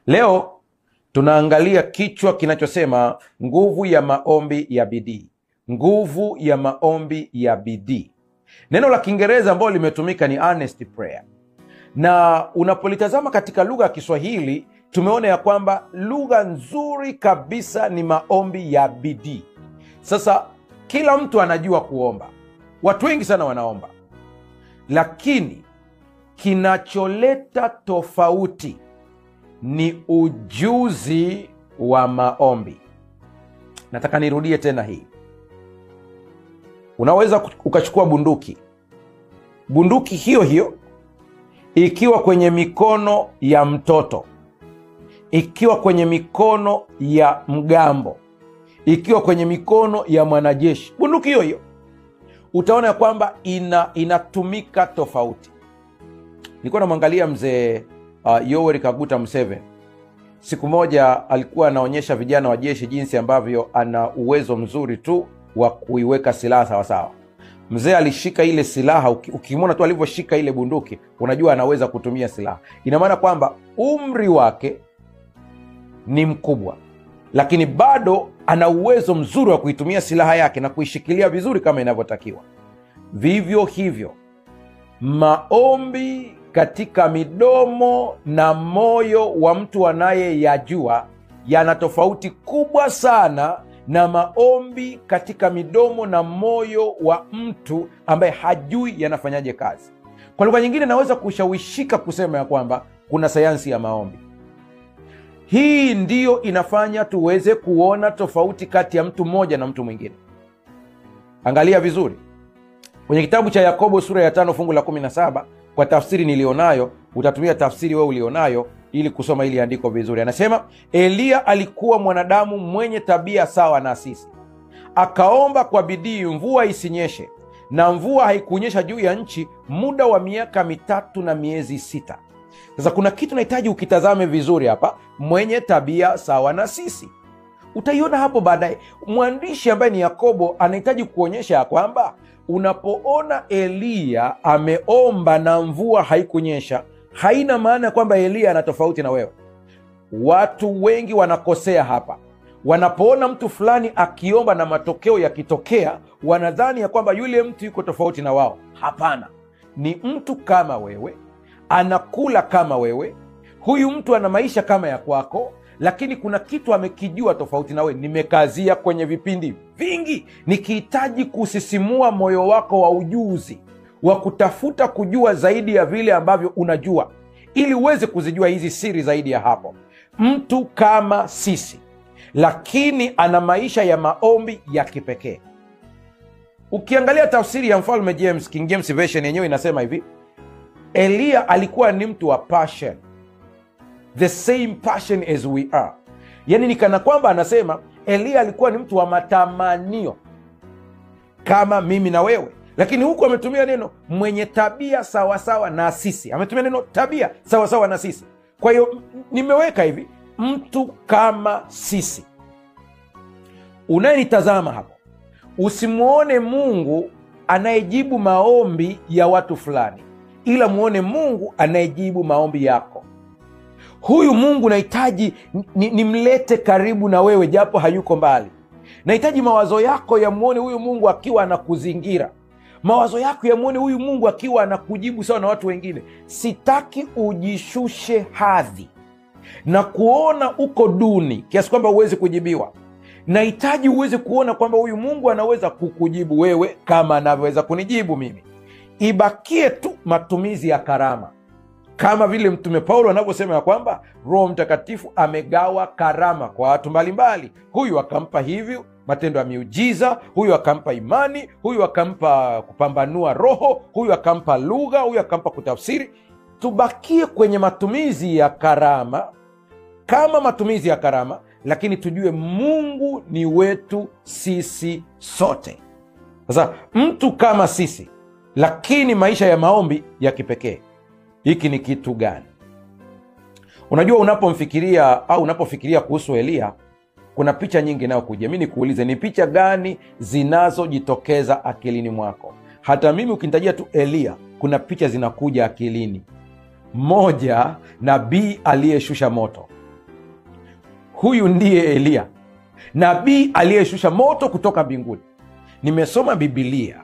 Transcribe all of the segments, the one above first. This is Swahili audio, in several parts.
Leo tunaangalia kichwa kinachosema nguvu ya maombi ya bidii. Nguvu ya maombi ya bidii. Neno la Kiingereza ambalo limetumika ni earnest prayer, na unapolitazama katika lugha ya Kiswahili tumeona ya kwamba lugha nzuri kabisa ni maombi ya bidii. Sasa kila mtu anajua kuomba, watu wengi sana wanaomba, lakini kinacholeta tofauti ni ujuzi wa maombi. Nataka nirudie tena hii. Unaweza ukachukua bunduki hiyo hiyo ikiwa kwenye mikono ya mtoto, ikiwa kwenye mikono ya mgambo, ikiwa kwenye mikono ya mwanajeshi, bunduki hiyo hiyo utaona ya kwamba inatumika tofauti. Nilikuwa namwangalia mzee Yoweri Kaguta Museveni. Siku moja alikuwa anaonyesha vijana wa jeshi jinsi ambavyo ana uwezo mzuri tu wa kuiweka silaha sawasawa. Mzee alishika ile silaha, ukimwona tu alivyoshika ile bunduki unajua anaweza kutumia silaha. Ina maana kwamba umri wake ni mkubwa, lakini bado ana uwezo mzuri wa kuitumia silaha yake na kuishikilia vizuri kama inavyotakiwa. Vivyo hivyo maombi katika midomo na moyo wa mtu anayeyajua yana tofauti kubwa sana na maombi katika midomo na moyo wa mtu ambaye hajui yanafanyaje kazi. Kwa lugha nyingine, naweza kushawishika kusema ya kwamba kuna sayansi ya maombi. Hii ndiyo inafanya tuweze kuona tofauti kati ya mtu mmoja na mtu mwingine. Angalia vizuri kwenye kitabu cha Yakobo sura ya 5 fungu la 17. Kwa tafsiri nilionayo, utatumia tafsiri wewe ulionayo ili kusoma ili andiko vizuri. Anasema, Eliya alikuwa mwanadamu mwenye tabia sawa na sisi. Akaomba kwa bidii mvua isinyeshe, na mvua haikunyesha juu ya nchi muda wa miaka 3 na miezi 6. Sasa kuna kitu nahitaji ukitazame vizuri hapa, mwenye tabia sawa na sisi. Utaiona hapo baadaye. Mwandishi ambaye ni Yakobo anahitaji kuonyesha ya kwamba unapoona Eliya ameomba na mvua haikunyesha, haina maana kwamba Eliya ana tofauti na wewe. Watu wengi wanakosea hapa. Wanapoona mtu fulani akiomba na matokeo yakitokea, wanadhani ya kwamba yule mtu yuko tofauti na wao. Hapana, ni mtu kama wewe, anakula kama wewe, huyu mtu ana maisha kama ya kwako, lakini kuna kitu amekijua tofauti na wewe. Nimekazia kwenye vipindi vingi nikihitaji kusisimua moyo wako wa ujuzi, wa kutafuta kujua zaidi ya vile ambavyo unajua, ili uweze kuzijua hizi siri zaidi ya hapo. Mtu kama sisi, lakini ana maisha ya maombi ya kipekee. Ukiangalia tafsiri ya Mfalme James, King James Version yenyewe inasema hivi: Eliya alikuwa ni mtu wa passion, the same passion as we are. Yani ni kana kwamba anasema Eliya alikuwa ni mtu wa matamanio kama mimi na wewe, lakini huku ametumia neno mwenye tabia sawasawa na sisi. Ametumia neno tabia sawasawa na sisi. Kwa hiyo nimeweka hivi, mtu kama sisi. Unayenitazama hapo, usimuone Mungu anayejibu maombi ya watu fulani, ila muone Mungu anayejibu maombi yako. Huyu Mungu nahitaji nimlete karibu na wewe japo hayuko mbali. Nahitaji mawazo yako yamuone huyu Mungu akiwa anakuzingira. Mawazo yako yamuone huyu Mungu akiwa anakujibu sawa na watu wengine. Sitaki ujishushe hadhi na kuona uko duni kiasi kwamba uweze kujibiwa. Nahitaji uweze kuona kwamba huyu Mungu anaweza kukujibu wewe kama anavyoweza kunijibu mimi. Ibakie tu matumizi ya karama, kama vile Mtume Paulo anavyosema ya kwamba Roho Mtakatifu amegawa karama kwa watu mbalimbali. Huyu akampa hivyo matendo ya miujiza, huyu akampa imani, huyu akampa kupambanua roho, huyu akampa lugha, huyu akampa kutafsiri. Tubakie kwenye matumizi ya karama kama matumizi ya karama, lakini tujue Mungu ni wetu sisi sote. Sasa mtu kama sisi, lakini maisha ya maombi ya kipekee. Hiki ni kitu gani? Unajua, unapofikiria kuhusu Eliya, kuna picha nyingi inayokuja. Mimi nikuulize, ni picha gani zinazojitokeza akilini mwako? Hata mimi ukinitajia tu Eliya, kuna picha zinakuja akilini. Moja, nabii aliyeshusha moto. Huyu ndiye Eliya, nabii aliyeshusha moto kutoka mbinguni. Nimesoma Biblia,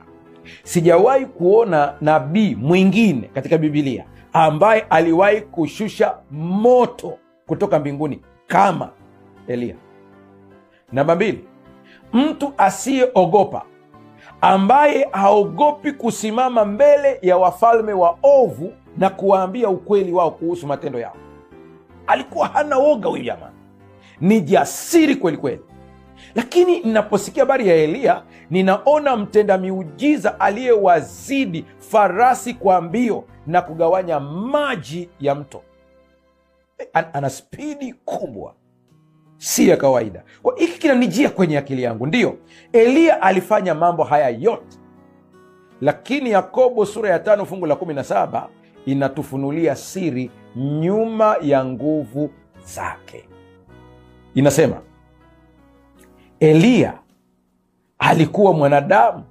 sijawahi kuona nabii mwingine katika Biblia ambaye aliwahi kushusha moto kutoka mbinguni kama Eliya. Namba 2, mtu asiyeogopa, ambaye haogopi kusimama mbele ya wafalme wa ovu na kuwaambia ukweli wao kuhusu matendo yao. Alikuwa hana woga huyu jamaa, ni jasiri kweli kweli. Lakini ninaposikia habari ya Eliya, ninaona mtenda miujiza aliyewazidi farasi kwa mbio na kugawanya maji ya mto. Ana spidi kubwa, si ya kawaida. Kwa hiki kinanijia kwenye akili yangu, ndiyo, Eliya alifanya mambo haya yote, lakini Yakobo sura ya 5 fungu la 17 inatufunulia siri nyuma ya nguvu zake. Inasema Eliya alikuwa mwanadamu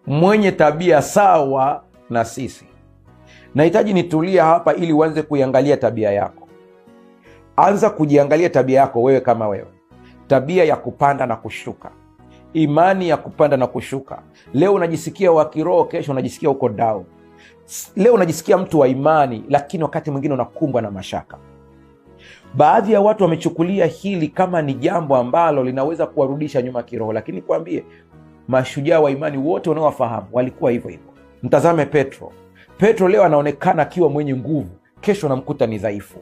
mwenye tabia sawa na sisi. Nahitaji nitulia hapa ili uanze kuiangalia tabia yako. Anza kujiangalia tabia yako wewe kama wewe. Tabia ya kupanda na kushuka, imani ya kupanda na kushuka. Leo unajisikia wa kiroho, kesho unajisikia uko down. Leo unajisikia mtu wa imani, lakini wakati mwingine unakumbwa na mashaka. Baadhi ya watu wamechukulia hili kama ni jambo ambalo linaweza kuwarudisha nyuma kiroho, lakini kwambie, mashujaa wa imani wote unaowafahamu walikuwa hivyo hivyo. Mtazame Petro. Petro leo anaonekana akiwa mwenye nguvu, kesho anamkuta ni dhaifu.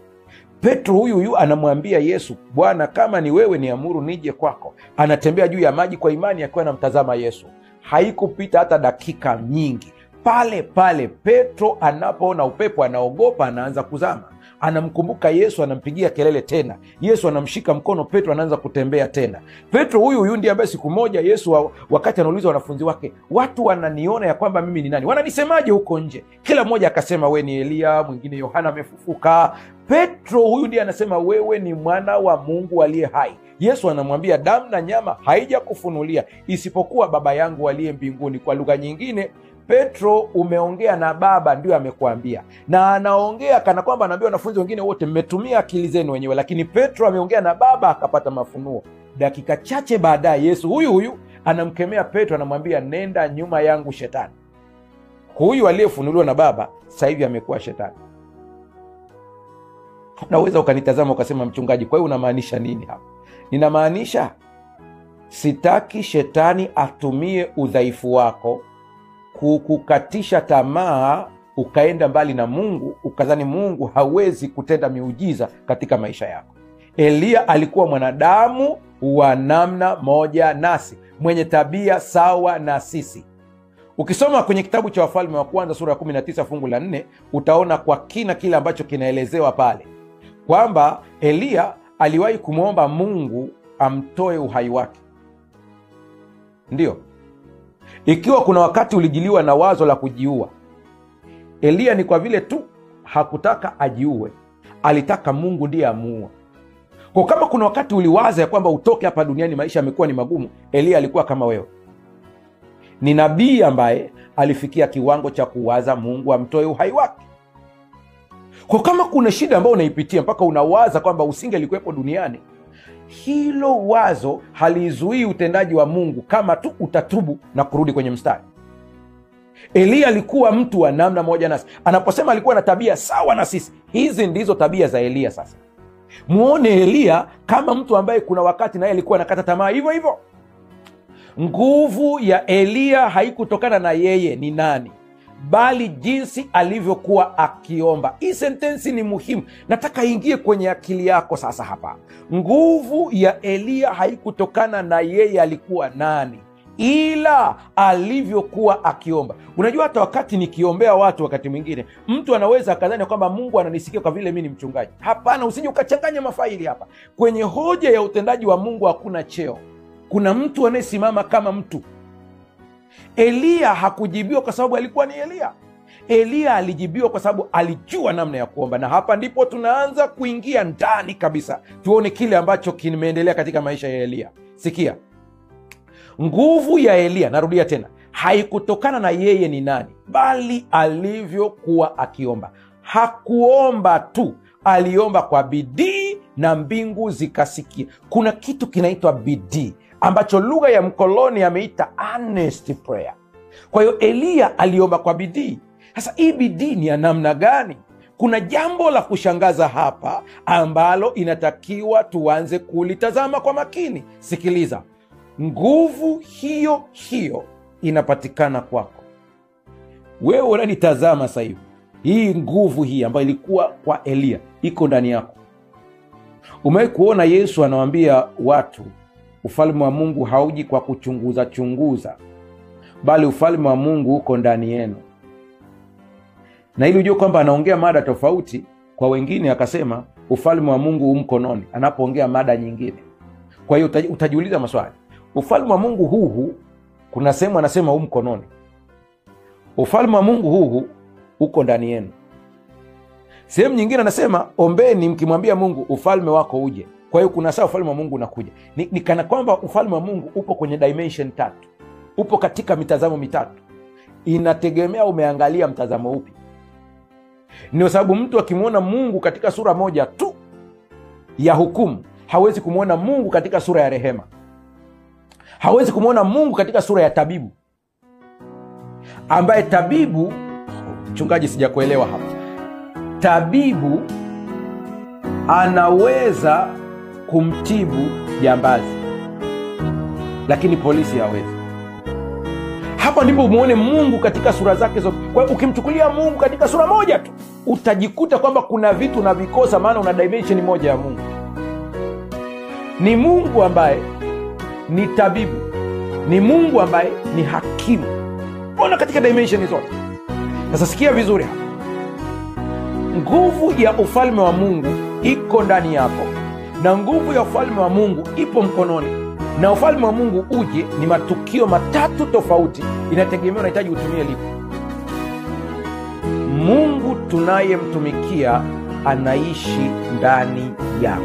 Petro huyu anamwambia Yesu, Bwana, kama ni wewe niamuru nije kwako. Anatembea juu ya maji kwa imani akiwa anamtazama Yesu. Haikupita hata dakika nyingi, pale pale Petro anapoona upepo anaogopa, anaanza kuzama. Anamkumbuka Yesu, anampigia kelele tena. Yesu anamshika mkono, Petro anaanza kutembea tena. Petro huyu ndiye ambaye siku moja Yesu wakati anauliza wanafunzi wake, watu wananiona ya kwamba mimi ni nani? Wananisemaje huko nje? Kila mmoja akasema, we ni Eliya, mwingine Yohana amefufuka. Petro huyu ndiye anasema, wewe ni mwana wa Mungu aliye hai. Yesu anamwambia, damu na nyama haijakufunulia isipokuwa Baba yangu aliye mbinguni. Kwa lugha nyingine, Petro, umeongea na Baba, ndio amekuambia. Na anaongea kana kwamba anaambia wanafunzi wengine wote, mmetumia akili zenu wenyewe, lakini Petro ameongea na Baba akapata mafunuo. Dakika chache baadaye Yesu huyu anamkemea Petro, anamwambia, nenda nyuma yangu Shetani. Huyu aliyefunuliwa na Baba sasa hivi amekuwa Shetani. Unaweza ukanitazama ukasema, mchungaji, kwa hiyo unamaanisha nini hapa? Ninamaanisha sitaki Shetani atumie udhaifu wako kukukatisha tamaa, ukaenda mbali na Mungu, ukadhani Mungu hawezi kutenda miujiza katika maisha yako. Eliya alikuwa mwanadamu wa namna moja nasi, mwenye tabia sawa na sisi. Ukisoma kwenye kitabu cha Wafalme wa Kwanza sura ya 19 fungu la 4, utaona kwa kina kile ambacho kinaelezewa pale, kwamba Eliya aliwahi kumwomba Mungu amtoe uhai wake. Ndiyo, ikiwa kuna wakati ulijiliwa na wazo la kujiua, Eliya ni kwa vile tu hakutaka ajiue, alitaka Mungu ndiye amuue. Kwa kama kuna wakati uliwaza ya kwamba utoke hapa duniani, maisha yamekuwa ni magumu, Eliya alikuwa kama wewe. Ni nabii ambaye alifikia kiwango cha kuwaza Mungu amtoe uhai wake. Kwa kama kuna shida ambayo unaipitia mpaka unawaza kwamba usingelikuwepo duniani, hilo wazo halizuii utendaji wa Mungu kama tu utatubu na kurudi kwenye mstari. Eliya alikuwa mtu wa namna moja nasi. Anaposema alikuwa na tabia sawa na sisi, hizi ndizo tabia za Eliya. Sasa muone Eliya kama mtu ambaye kuna wakati naye alikuwa anakata tamaa hivyo hivyo. Nguvu ya Eliya haikutokana na yeye ni nani, bali jinsi alivyokuwa akiomba. Hii sentensi ni muhimu, nataka ingie kwenye akili yako sasa hapa. Nguvu ya Eliya haikutokana na yeye alikuwa nani, ila alivyokuwa akiomba. Unajua, hata wakati nikiombea watu, wakati mwingine mtu anaweza akadhani kwamba Mungu ananisikia kwa vile mimi ni mchungaji. Hapana, usije ukachanganya mafaili hapa. Kwenye hoja ya utendaji wa Mungu hakuna cheo. Kuna mtu anayesimama kama mtu. Eliya hakujibiwa kwa sababu alikuwa ni Eliya. Eliya alijibiwa kwa sababu alijua namna ya kuomba. Na hapa ndipo tunaanza kuingia ndani kabisa, tuone kile ambacho kimeendelea katika maisha ya Eliya. Sikia, nguvu ya Eliya, narudia tena, haikutokana na yeye ni nani, bali alivyokuwa akiomba. Hakuomba tu, aliomba kwa bidii na mbingu zikasikia. Kuna kitu kinaitwa bidii ambacho lugha ya mkoloni ameita earnest prayer. Kwa hiyo Eliya aliomba kwa bidii. Sasa hii bidii ni ya namna gani? Kuna jambo la kushangaza hapa ambalo inatakiwa tuanze kulitazama kwa makini. Sikiliza, nguvu hiyo hiyo inapatikana kwako wewe. Unanitazama sasa hivi, hii nguvu hii ambayo ilikuwa kwa Eliya iko ndani yako. Umewahi kuona Yesu anawaambia watu, ufalme wa Mungu hauji kwa kuchunguza chunguza, bali ufalme wa Mungu uko ndani yenu? Na ili ujue kwamba anaongea mada tofauti. Kwa wengine akasema ufalme wa Mungu mkononi, anapoongea mada nyingine. Kwa hiyo utajiuliza maswali. Ufalme wa Mungu huu kuna sehemu anasema mkononi. Ufalme wa Mungu huu uko ndani yenu. Sehemu nyingine anasema ombeni mkimwambia Mungu ufalme wako uje. Kwa hiyo kuna saa ufalme wa Mungu unakuja. Ni kana kwamba ufalme wa Mungu upo kwenye dimension tatu. Upo katika mitazamo mitatu. Inategemea umeangalia mtazamo upi. Ni kwa sababu mtu akimwona Mungu katika sura moja tu ya hukumu, hawezi kumwona Mungu katika sura ya rehema. Hawezi kumwona Mungu katika sura ya tabibu, ambaye tabibu, mchungaji sijakuelewa hapa, tabibu anaweza kumtibu jambazi, lakini polisi hawezi. Hapa ndipo umuone Mungu katika sura zake zote. Kwa hiyo ukimchukulia Mungu katika sura moja tu, utajikuta kwamba kuna vitu na vikosa, maana una dimension moja ya Mungu. Ni Mungu ambaye ni tabibu, ni Mungu ambaye ni hakimu. Ona katika dimension zote. Sasa sikia vizuri hapa. Nguvu ya ufalme wa Mungu iko ndani yako, na nguvu ya ufalme wa Mungu ipo mkononi. Na ufalme wa Mungu uje ni matukio matatu tofauti, inategemea unahitaji utumie lipi. Mungu tunayemtumikia anaishi ndani yako,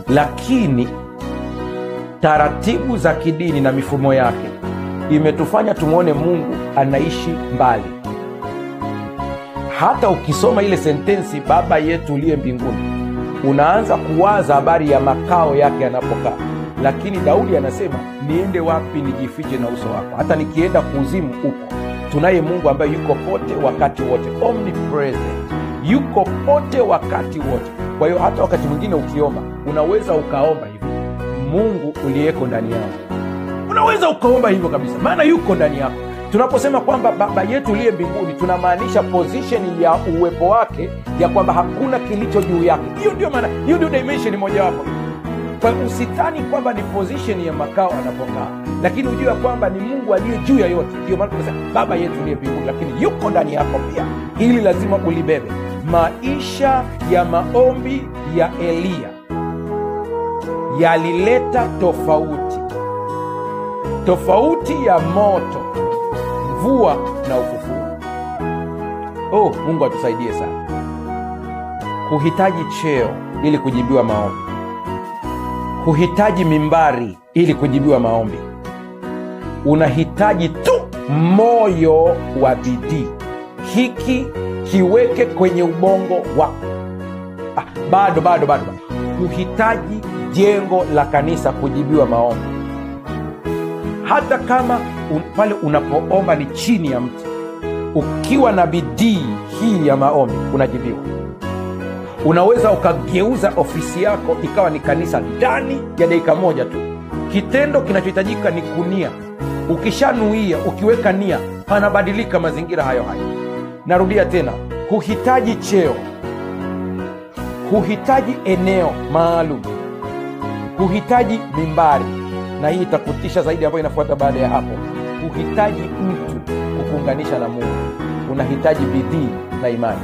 lakini taratibu za kidini na mifumo yake imetufanya tumwone Mungu anaishi mbali. Hata ukisoma ile sentensi Baba yetu uliye mbinguni, unaanza kuwaza habari ya makao yake anapokaa. Lakini Daudi anasema niende wapi nijifiche na uso wako? Hata nikienda kuzimu upo. Tunaye Mungu ambaye yuko pote wakati wote, omnipresent, yuko pote wakati wote. Kwa hiyo hata wakati mwingine ukiomba, unaweza ukaomba hivi, Mungu uliyeko ndani yako. Unaweza ukaomba hivyo kabisa, maana yuko ndani yako. Tunaposema kwamba Baba yetu uliye mbinguni, tunamaanisha position ya uwepo wake, ya kwamba hakuna kilicho juu yake. Hiyo ndio maana, hiyo ndio dimension moja wapo. Kwa usitani kwamba ni position ya makao anapokaa, lakini ujue kwamba ni Mungu aliye juu ya yote. Ndio maana tunasema Baba yetu uliye mbinguni, lakini yuko ndani yako pia. Hili lazima ulibebe. Maisha ya maombi ya Eliya yalileta tofauti ya moto, mvua na ufufuo. Mungu atusaidie sana. Huhitaji cheo ili kujibiwa maombi. Huhitaji mimbari ili kujibiwa maombi. Unahitaji tu moyo wa bidii. Hiki kiweke kwenye ubongo wako. Bado. Huhitaji jengo la kanisa kujibiwa maombi. Hata kama pale unapoomba ni chini ya mti, ukiwa na bidii hii ya maombi unajibiwa. Unaweza ukageuza ofisi yako ikawa ni kanisa ndani ya dakika moja tu. Kitendo kinachohitajika ni kunia. Ukishanuia, ukiweka nia, panabadilika mazingira hayo. Narudia tena, huhitaji cheo, huhitaji eneo maalum, huhitaji mimbari, na hii itakutisha zaidi ambayo inafuata baada ya hapo. Huhitaji mtu kukuunganisha na Mungu. Unahitaji bidii na imani.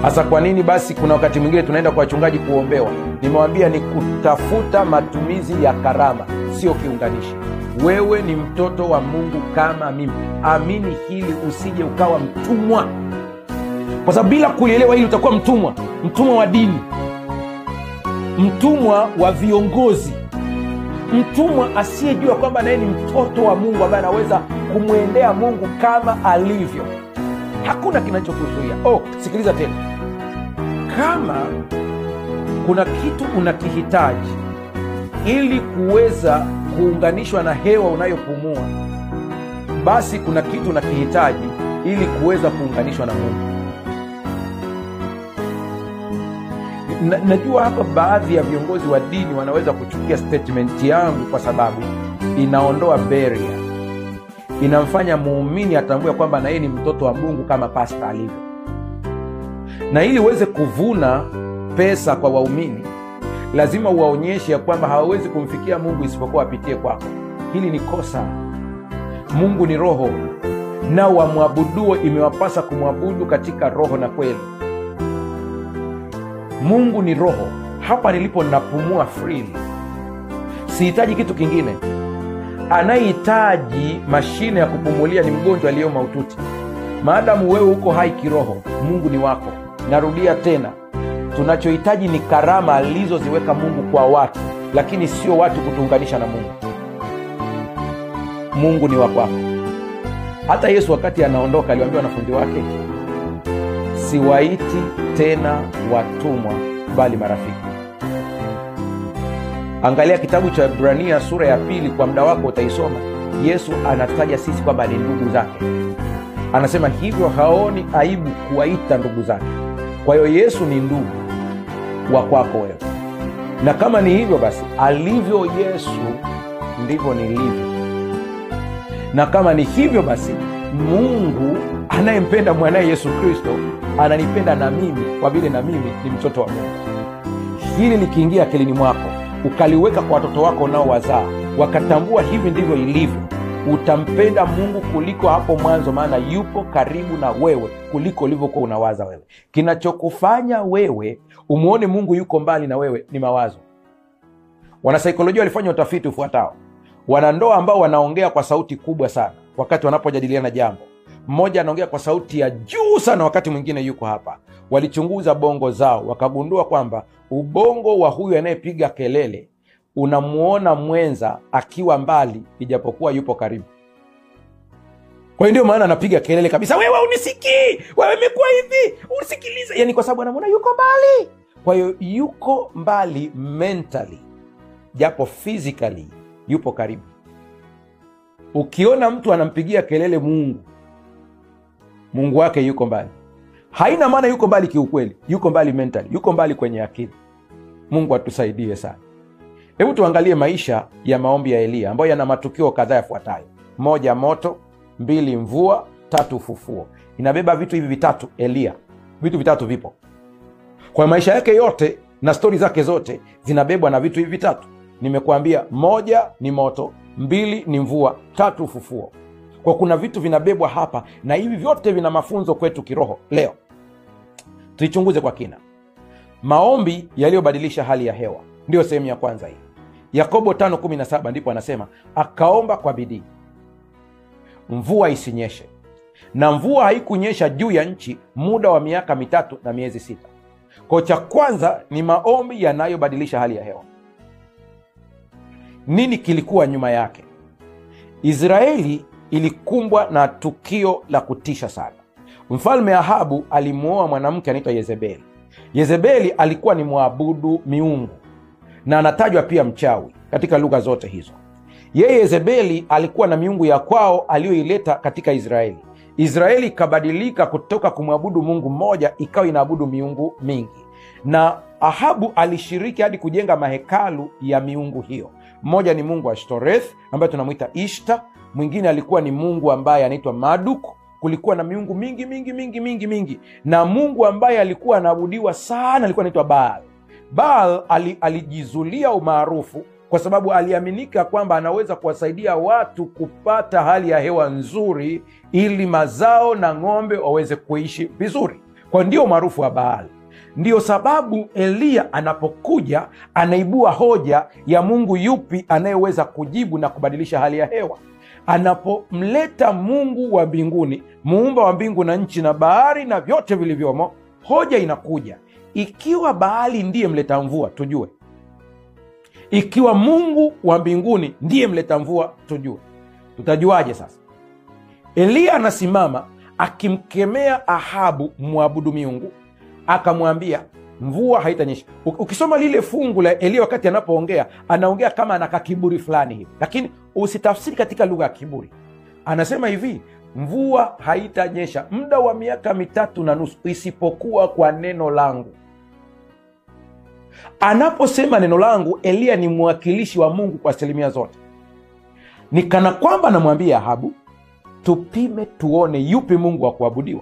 Hasa kwa nini basi kuna wakati mwingine tunaenda kwa wachungaji kuombewa? Nimewambia ni kutafuta matumizi ya karama, sio kiunganishi. Wewe ni mtoto wa Mungu kama mimi. Amini hili, usije ukawa mtumwa. Kwa sababu bila kulielewa hili utakuwa mtumwa wa dini, mtumwa wa viongozi, mtumwa asiyejua kwamba naye ni mtoto wa Mungu ambaye anaweza kumwendea Mungu kama alivyo. Hakuna kinachokuzuia. Sikiliza tena. kama kuna kitu unakihitaji ili kuweza kuunganishwa na hewa unayopumua, basi kuna kitu unakihitaji ili kuweza kuunganishwa na Mungu. Najua hapa baadhi ya viongozi wa dini wanaweza kuchukia statement yangu kwa sababu inaondoa barrier. Inamfanya muumini atambue kwamba na yeye ni mtoto wa Mungu kama pastor alivyo. Na ili uweze kuvuna pesa kwa waumini, lazima uwaonyeshe ya kwamba hawawezi kumfikia Mungu isipokuwa apitie kwako. Hili ni kosa. Mungu ni roho, na wamwabuduo imewapasa kumwabudu katika roho na kweli. Mungu ni roho. Hapa nilipo napumua freely, sihitaji kitu kingine. Anayehitaji mashine ya kupumulia ni mgonjwa aliyo mahututi. Maadamu wewe uko hai kiroho, Mungu ni wako. Narudia tena, tunachohitaji ni karama alizoziweka Mungu kwa watu, lakini sio watu kutuunganisha na Mungu. Mungu ni wa kwako. Hata Yesu wakati anaondoka aliwaambia wanafunzi wake, siwaiti tena watumwa bali marafiki. Angalia kitabu cha Ibrania sura ya 2, kwa muda wako utaisoma. Yesu anataja sisi kwamba ni ndugu zake. Anasema hivyo haoni aibu kuwaita ndugu zake. Kwa hiyo Yesu ni ndugu wa kwako wewe. Na kama ni hivyo basi, alivyo Yesu ndivyo nilivyo. Na kama ni hivyo basi, Mungu anayempenda mwanae Yesu Kristo ananipenda na mimi kwa vile na mimi ni mtoto wa Mungu. Hili likiingia akilini mwako, ukaliweka kwa watoto wako nao wazaa, wakatambua hivi ndivyo ilivyo, utampenda Mungu kuliko hapo mwanzo, maana yupo karibu na wewe kuliko ulivyokuwa unawaza wewe. Kinachokufanya wewe umuone Mungu yuko mbali na wewe ni mawazo. Wanasaikolojia walifanya utafiti ufuatao. Wanandoa ambao wanaongea kwa sauti kubwa sana wakati wanapojadiliana jambo, mmoja anaongea kwa sauti ya juu sana wakati mwingine yuko hapa. Walichunguza bongo zao, wakagundua kwamba ubongo wa huyu anayepiga kelele unamuona mwenza akiwa mbali ijapokuwa yupo karibu. Kwa hiyo ndio maana anapiga kelele kabisa, wewe unisikii, wewe umekuwa hivi, unisikilize. Yani kwa sababu anamuona yuko mbali. Kwa hiyo yuko mbali mentally, japo physically yupo karibu. Ukiona mtu anampigia kelele Mungu wake yuko mbali, haina maana yuko mbali kiukweli, yuko mbali mentally, yuko mbali kwenye akili. Mungu atusaidie sana. Hebu tuangalie maisha ya maombi ya Elia ambayo yana matukio kadhaa yafuatayo. 1, moto; 2, mvua; 3, ufufuo. Inabeba vitu hivi vitatu Elia. Vitu vitatu vipo kwa maisha yake yote, na stori zake zote zinabebwa na vitu hivi vitatu. Nimekuambia 1 ni moto, 2 ni mvua, 3 ufufuo. Kwa kuna vitu vinabebwa hapa, na hivi vyote vina mafunzo kwetu kiroho. Leo tuichunguze kwa kina maombi yaliyobadilisha hali ya hewa. Ndio sehemu ya kwanza hii. Yakobo 5:17 ndipo anasema, akaomba kwa bidii mvua isinyeshe, na mvua haikunyesha juu ya nchi muda wa miaka 3 na miezi 6. Kwa cha kwanza ni maombi yanayobadilisha hali ya hewa. Nini kilikuwa nyuma yake? Israeli ilikumbwa na tukio la kutisha sana. Mfalme Ahabu alimuoa mwanamke anaitwa Yezebeli. Yezebeli alikuwa ni mwabudu miungu na anatajwa pia mchawi katika lugha zote hizo. Yeye Yezebeli alikuwa na miungu ya kwao aliyoileta katika Israeli. Israeli ikabadilika kutoka kumwabudu Mungu mmoja ikawa inaabudu miungu mingi, na Ahabu alishiriki hadi kujenga mahekalu ya miungu hiyo. Mmoja ni mungu wa Ashtoreth ambaye tunamuita Ishta, mwingine alikuwa ni mungu ambaye anaitwa Marduk. Kulikuwa na miungu mingi, na mungu ambaye alikuwa anaabudiwa sana alikuwa anaitwa Baal. Baal alijizulia umaarufu kwa sababu aliaminika kwamba anaweza kuwasaidia watu kupata hali ya hewa nzuri ili mazao na ng'ombe waweze kuishi vizuri. Kwa ndio maarufu wa Baal. Ndio sababu Elia anapokuja anaibua hoja ya Mungu yupi anayeweza kujibu na kubadilisha hali ya hewa. Anapomleta Mungu wa mbinguni, muumba wa mbingu na nchi na bahari na vyote vilivyomo, hoja inakuja, ikiwa Baali ndiye mleta mvua tujue, ikiwa Mungu wa mbinguni ndiye mleta mvua tujue, tutajuaje sasa? Elia anasimama akimkemea Ahabu mwabudu miungu, akamwambia mvua haitanyesha. Ukisoma lile fungu la Elia wakati anapoongea, anaongea kama anaka kiburi fulani hivi, lakini usitafsiri katika lugha ya kiburi. Anasema hivi, mvua haitanyesha muda wa miaka 3.5 isipokuwa kwa neno langu. Anaposema neno langu, Elia ni mwakilishi wa Mungu kwa asilimia zote. Ni kana kwamba anamwambia Ahabu, tupime tuone yupi Mungu wa kuabudiwa.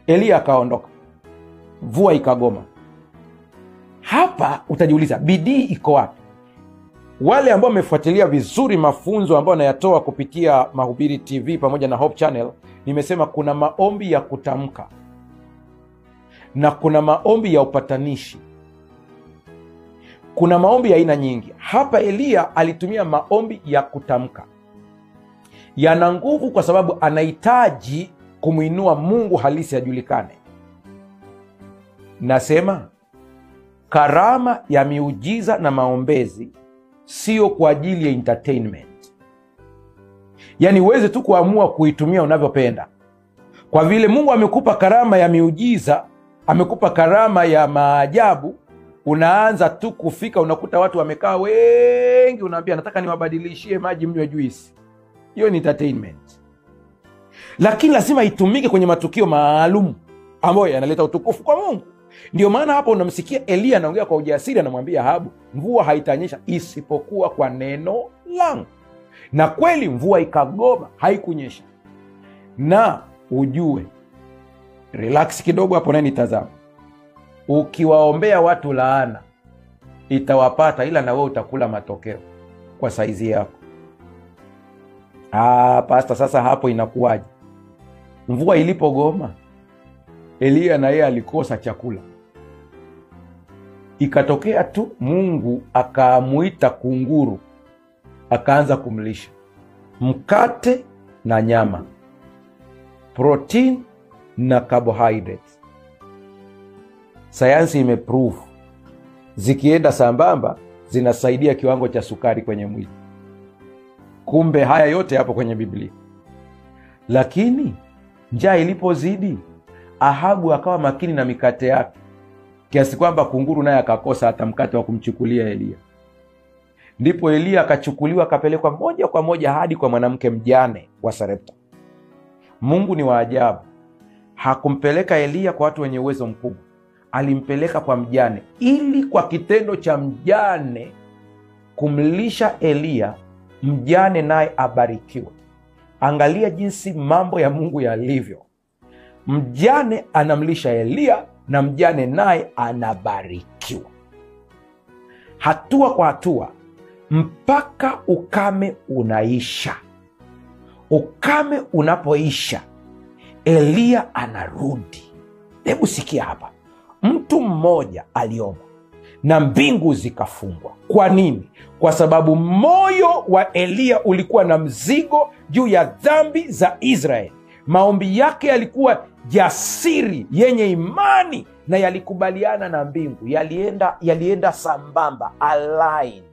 Elia akaondoka, mvua ikagoma. Hapa utajiuliza bidii iko wapi? Wale ambao wamefuatilia vizuri mafunzo ambayo nayatoa kupitia Mahubiri TV pamoja na Hope Channel, nimesema kuna maombi ya kutamka na kuna maombi ya upatanishi. Kuna maombi ya aina nyingi. Hapa Elia alitumia maombi ya kutamka. Yana nguvu kwa sababu anahitaji kumuinua Mungu halisi ajulikane. Nasema karama ya miujiza na maombezi sio kwa ajili ya entertainment. Yaani uweze tu kuamua kuitumia unavyopenda. Kwa vile Mungu amekupa karama ya miujiza, amekupa karama ya maajabu, unaanza tu kufika unakuta watu wamekaa wengi, unaambia nataka niwabadilishie maji mnywe juisi. Hiyo ni entertainment. Lakini lazima itumike kwenye matukio maalum ambayo yanaleta utukufu kwa Mungu. Ndio maana hapa unamsikia Elia anaongea kwa ujasiri, anamwambia Ahabu, mvua haitanyesha isipokuwa kwa neno langu. Na kweli mvua ikagoma, haikunyesha. Na ujue, relax kidogo hapo na nitazama. Ukiwaombea watu laana itawapata, ila na wewe utakula matokeo kwa saizi yako. Pastor, sasa hapo inakuwaje? Mvua ilipogoma, Elia na yeye alikosa chakula. Ikatokea tu Mungu akamuita kunguru, akaanza kumlisha mkate na nyama, protein na carbohydrates. Sayansi imeprove zikienda sambamba zinasaidia kiwango cha sukari kwenye mwili. Kumbe haya yote hapo kwenye Biblia. Lakini njaa ilipozidi, Ahabu akawa makini na mikate yake, kiasi kwamba kunguru naye akakosa hata mkate wa kumchukulia Elia. Ndipo Elia akachukuliwa akapelekwa moja kwa moja hadi kwa mwanamke mjane wa Sarepta. Mungu ni wa ajabu. Hakumpeleka Elia kwa watu wenye uwezo mkubwa, alimpeleka kwa mjane, ili kwa kitendo cha mjane kumlisha Elia, mjane naye abarikiwe. Angalia jinsi mambo ya Mungu yalivyo. Mjane anamlisha Elia na mjane naye anabarikiwa. Hatua kwa hatua mpaka ukame unaisha. Ukame unapoisha, Elia anarudi. Hebu sikia hapa. Mtu mmoja aliomba na mbingu zikafungwa. Kwa nini? Kwa sababu moyo wa Elia ulikuwa na mzigo juu ya dhambi za Israeli. Maombi yake yalikuwa jasiri, yenye imani, na yalikubaliana na mbingu. Yalienda sambamba, aligned.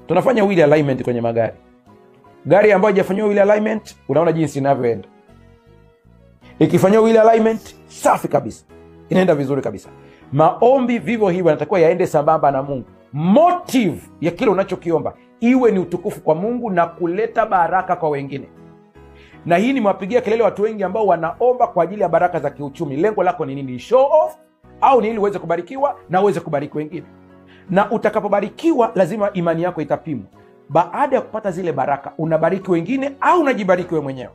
Tunafanya wheel alignment kwenye magari. Gari ambayo haijafanyiwa wheel alignment, unaona jinsi inavyoenda. Ikifanywa wheel alignment, safi kabisa, inaenda vizuri kabisa. Maombi vivyo hivyo yanatakiwa yaende sambamba na Mungu. Motive ya kile unachokiomba iwe ni utukufu kwa Mungu na kuleta baraka kwa wengine. Na hii ni mwapigia kelele watu wengi ambao wanaomba kwa ajili ya baraka za kiuchumi. Lengo lako ni nini? Show off, au ni ili uweze kubarikiwa na uweze kubariki wengine? Na utakapobarikiwa lazima imani yako itapimwa. Baada ya kupata zile baraka, unabariki wengine au unajibariki wewe mwenyewe?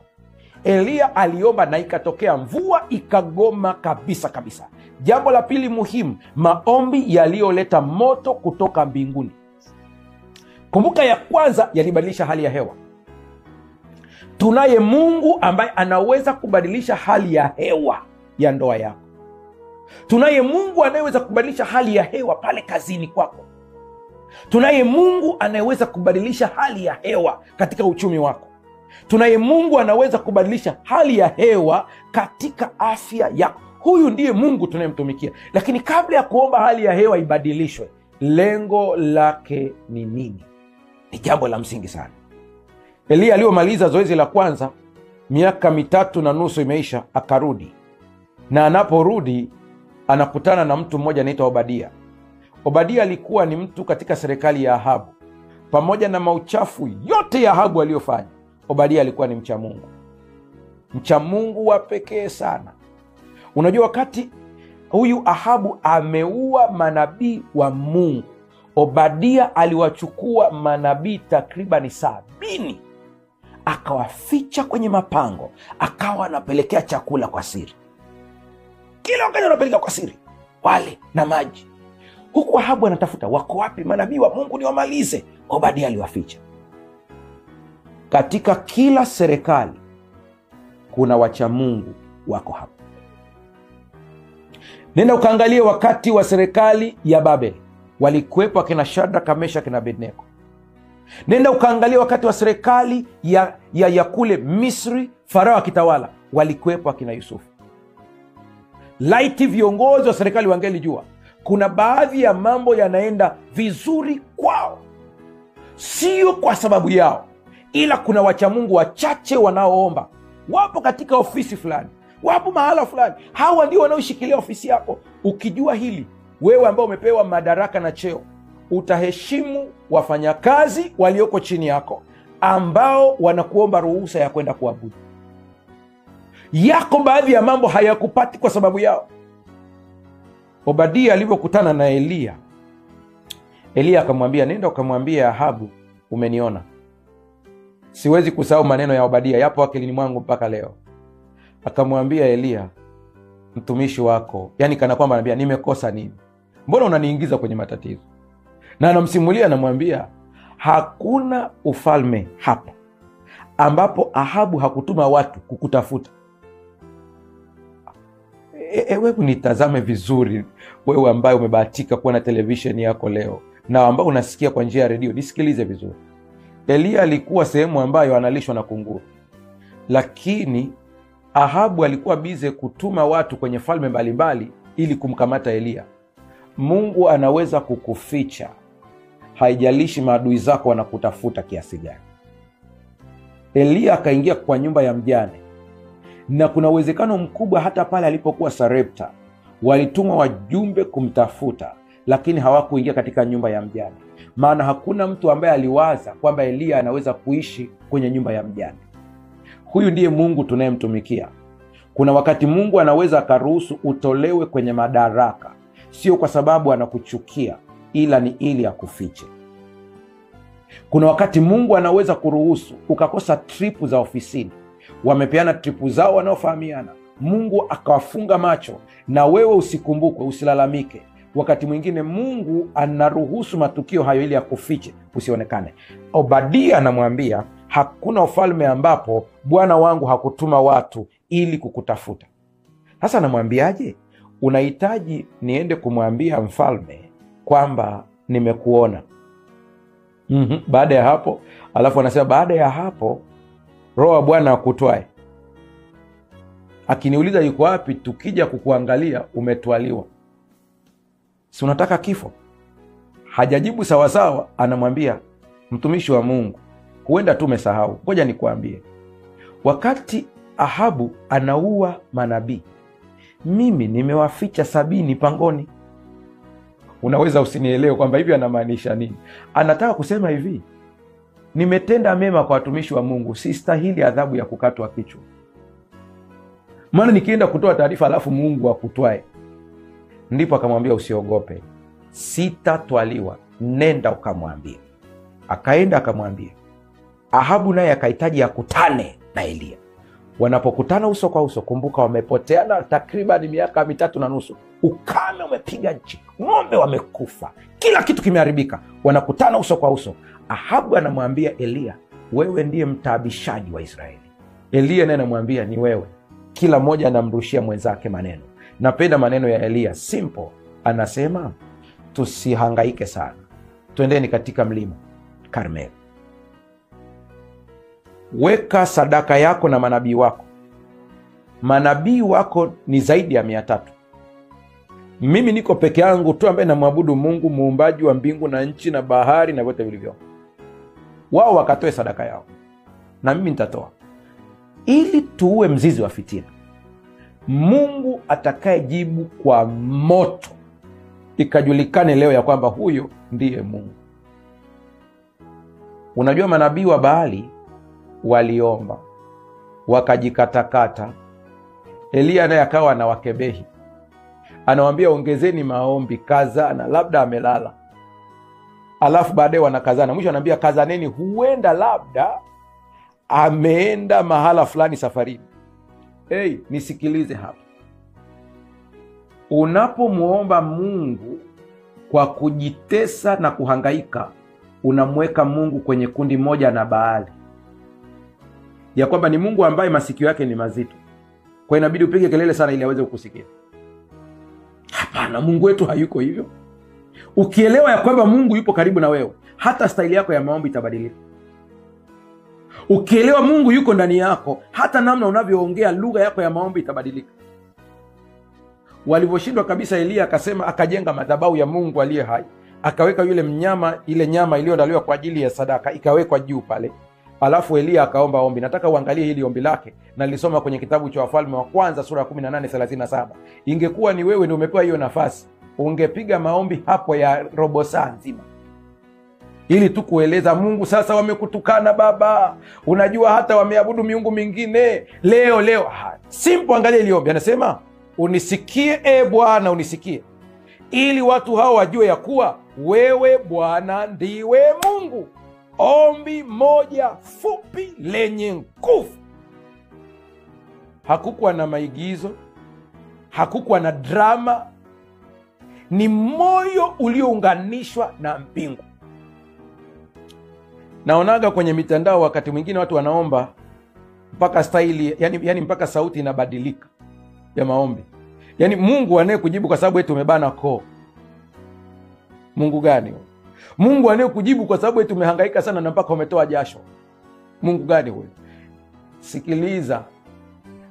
Elia aliomba na ikatokea mvua ikagoma kabisa kabisa. Jambo la pili muhimu, maombi yaliyoleta moto kutoka mbinguni. Kumbuka, ya kwanza yalibadilisha hali ya hewa. Tunaye Mungu ambaye anaweza kubadilisha hali ya hewa ya ndoa yako. Tunaye Mungu anayeweza kubadilisha hali ya hewa pale kazini kwako. Tunaye Mungu anayeweza kubadilisha hali ya hewa katika uchumi wako. Tunaye Mungu anaweza kubadilisha hali ya hewa katika afya yako. Huyu ndiye Mungu tunayemtumikia. Lakini kabla ya kuomba hali ya hewa ibadilishwe, lengo lake ni nini? Ni jambo la msingi sana. Elia aliyomaliza zoezi la kwanza, miaka 3.5 imeisha, akarudi. na anaporudi anakutana na mtu mmoja anaitwa Obadia. Obadia alikuwa ni mtu katika serikali ya Ahabu. Pamoja na mauchafu yote ya Ahabu aliyofanya, Obadia alikuwa ni mcha Mungu, mcha Mungu wa pekee sana. Unajua, wakati huyu Ahabu ameua manabii wa Mungu, Obadia aliwachukua manabii takribani 70, akawaficha kwenye mapango, akawa anapelekea chakula kwa siri. Kila wakati anapeleka kwa siri wale na maji, huku Ahabu anatafuta wako wapi manabii wa Mungu ni wamalize. Obadia aliwaficha. Katika kila serikali kuna wacha Mungu wako hapo. Nenda ukaangalie wakati wa serikali ya Babeli, walikuwepo akina Shadraka, Meshaki na Abednego. Nenda ukaangalia wakati wa serikali ya kule Misri, Farao akitawala, walikuwepo akina Yusufu. Laiti viongozi wa serikali wangelijua kuna baadhi ya mambo yanaenda vizuri kwao, sio kwa sababu yao, ila kuna wacha Mungu wachache wanaoomba, wapo katika ofisi fulani, wapo mahala fulani, hawa ndio wanaoshikilia ofisi yako. Ukijua hili, wewe ambao umepewa madaraka na cheo, utaheshimu wafanyakazi walioko chini yako ambao wanakuomba ruhusa ya kwenda kuabudu. Yako baadhi ya mambo hayakupati kwa sababu yao. Obadia alipokutana na Eliya, Eliya akamwambia, nenda ukamwambia Ahabu umeniona. Siwezi kusahau maneno ya Obadia, yapo akilini mwangu mpaka leo. Akamwambia Eliya, mtumishi wako, yani kana kwamba anambia, nimekosa nini? Mbona unaniingiza kwenye matatizo? Na anamsimulia, anamwambia, hakuna ufalme hapa ambapo Ahabu hakutuma watu kukutafuta. Wewe nitazame vizuri, wewe ambaye umebahatika kuwa na televisheni yako leo na ambao unasikia kwa njia ya redio, nisikilize vizuri. Eliya alikuwa sehemu ambayo analishwa na kunguru, lakini Ahabu alikuwa bize kutuma watu kwenye falme mbalimbali ili kumkamata Eliya. Mungu anaweza kukuficha, haijalishi maadui zako wanakutafuta kiasi gani. Eliya akaingia kwa nyumba ya mjane, na kuna uwezekano mkubwa hata pale alipokuwa Sarepta walituma wajumbe kumtafuta, lakini hawakuingia katika nyumba ya mjane, maana hakuna mtu ambaye aliwaza kwamba Eliya anaweza kuishi kwenye nyumba ya mjane. Huyu ndiye Mungu tunayemtumikia. Kuna wakati Mungu anaweza akaruhusu utolewe kwenye madaraka, sio kwa sababu anakuchukia, ila ni ili akufiche. Kuna wakati Mungu anaweza kuruhusu ukakosa tripu za ofisini, wamepeana tripu zao wanaofahamiana, Mungu akawafunga macho na wewe usikumbukwe, usilalamike. Wakati mwingine Mungu anaruhusu matukio hayo ili akufiche, usionekane. Obadia anamwambia, hakuna ufalme ambapo Bwana wangu hakutuma watu ili kukutafuta. Sasa anamwambiaje? Unahitaji niende kumwambia mfalme kwamba nimekuona. Baada ya hapo, alafu anasema baada ya hapo Roho wa Bwana akutwae, akiniuliza yuko wapi, tukija kukuangalia umetwaliwa. Si unataka kifo? Hajajibu sawasawa, anamwambia, mtumishi wa Mungu, huenda tu umesahau, ngoja nikuambie. Wakati Ahabu anaua manabii, mimi nimewaficha 70 pangoni. Unaweza usinielewe kwamba hivi anamaanisha nini. Anataka kusema hivi, nimetenda mema kwa watumishi wa Mungu, sistahili adhabu ya kukatwa kichwa. Maana nikienda kutoa taarifa alafu Mungu akutwae. Ndipo akamwambia, usiogope, sitatwaliwa, nenda ukamwambie. Akaenda akamwambia. Ahabu naye akahitaji akutane na Eliya. Wanapokutana uso kwa uso, kumbuka wamepoteana takriban miaka 3.5. Ukame umepiga nchi, ng'ombe wamekufa, kila kitu kimeharibika. Wanakutana uso kwa uso. Ahabu anamwambia Eliya, wewe ndiye mtaabishaji wa Israeli. Eliya naye anamwambia, ni wewe. Kila mmoja anamrushia mwenzake maneno. Napenda maneno ya Eliya, simple. Anasema, tusihangaike sana, twendeni katika mlima Karmeli. Weka sadaka yako na manabii wako. Manabii wako ni zaidi ya 300. Mimi niko peke yangu tu ambaye namwabudu Mungu, muumbaji wa mbingu na nchi na bahari na vyote vilivyo. Wao wakatoe sadaka yao na mimi nitatoa, ili tuue mzizi wa fitina. Mungu atakayejibu kwa moto, ikajulikane leo ya kwamba huyo ndiye Mungu. Unajua manabii wa Baali waliomba, wakajikatakata. Elia naye akawa na wakebehi, anawaambia ongezeni maombi, kazana, labda amelala. Alafu baadaye wanakazana, mwisho anaambia kazaneni, huenda labda ameenda mahala fulani safarini. Hey, nisikilize hapa. Unapomuomba Mungu kwa kujitesa na kuhangaika, unamweka Mungu kwenye kundi moja na Baali, ya kwamba ni Mungu ambaye masikio yake ni mazito, kwa inabidi upige kelele sana ili aweze kukusikia. Hapana, Mungu wetu hayuko hivyo. Ukielewa ya kwamba Mungu yupo karibu na wewe, hata staili yako ya maombi itabadilika. Ukielewa Mungu yuko ndani yako, hata namna unavyoongea, lugha yako ya maombi itabadilika. Walivyoshindwa kabisa, Elia akasema, akajenga madhabahu ya Mungu aliye hai, akaweka yule mnyama, ile nyama iliyoandaliwa kwa ajili ya sadaka ikawekwa juu pale. Alafu Elia akaomba ombi. Nataka uangalie hili ombi lake, na nilisoma kwenye kitabu cha Wafalme wa Kwanza sura ya 18:37. Ingekuwa ni wewe ndio umepewa hiyo nafasi, ungepiga maombi hapo ya robo saa nzima, ili tu kueleza Mungu, sasa wamekutukana baba, unajua hata wameabudu miungu mingine leo. Simple, angalia ile ombi. Anasema, unisikie Bwana, unisikie, ili watu hao wajue ya kuwa wewe Bwana ndiwe Mungu. Ombi moja fupi lenye nguvu. Hakukuwa na maigizo, hakukuwa na drama. Ni moyo uliounganishwa na mbingu. Naonaga kwenye mitandao wakati mwingine watu wanaomba mpaka staili, yani mpaka sauti inabadilika ya maombi. Yani Mungu anayekujibu kwa sababu eti umebana koo. Mungu gani huyo? Mungu anayekujibu kwa sababu eti umehangaika sana na mpaka umetoa jasho. Mungu gani huyo? Sikiliza,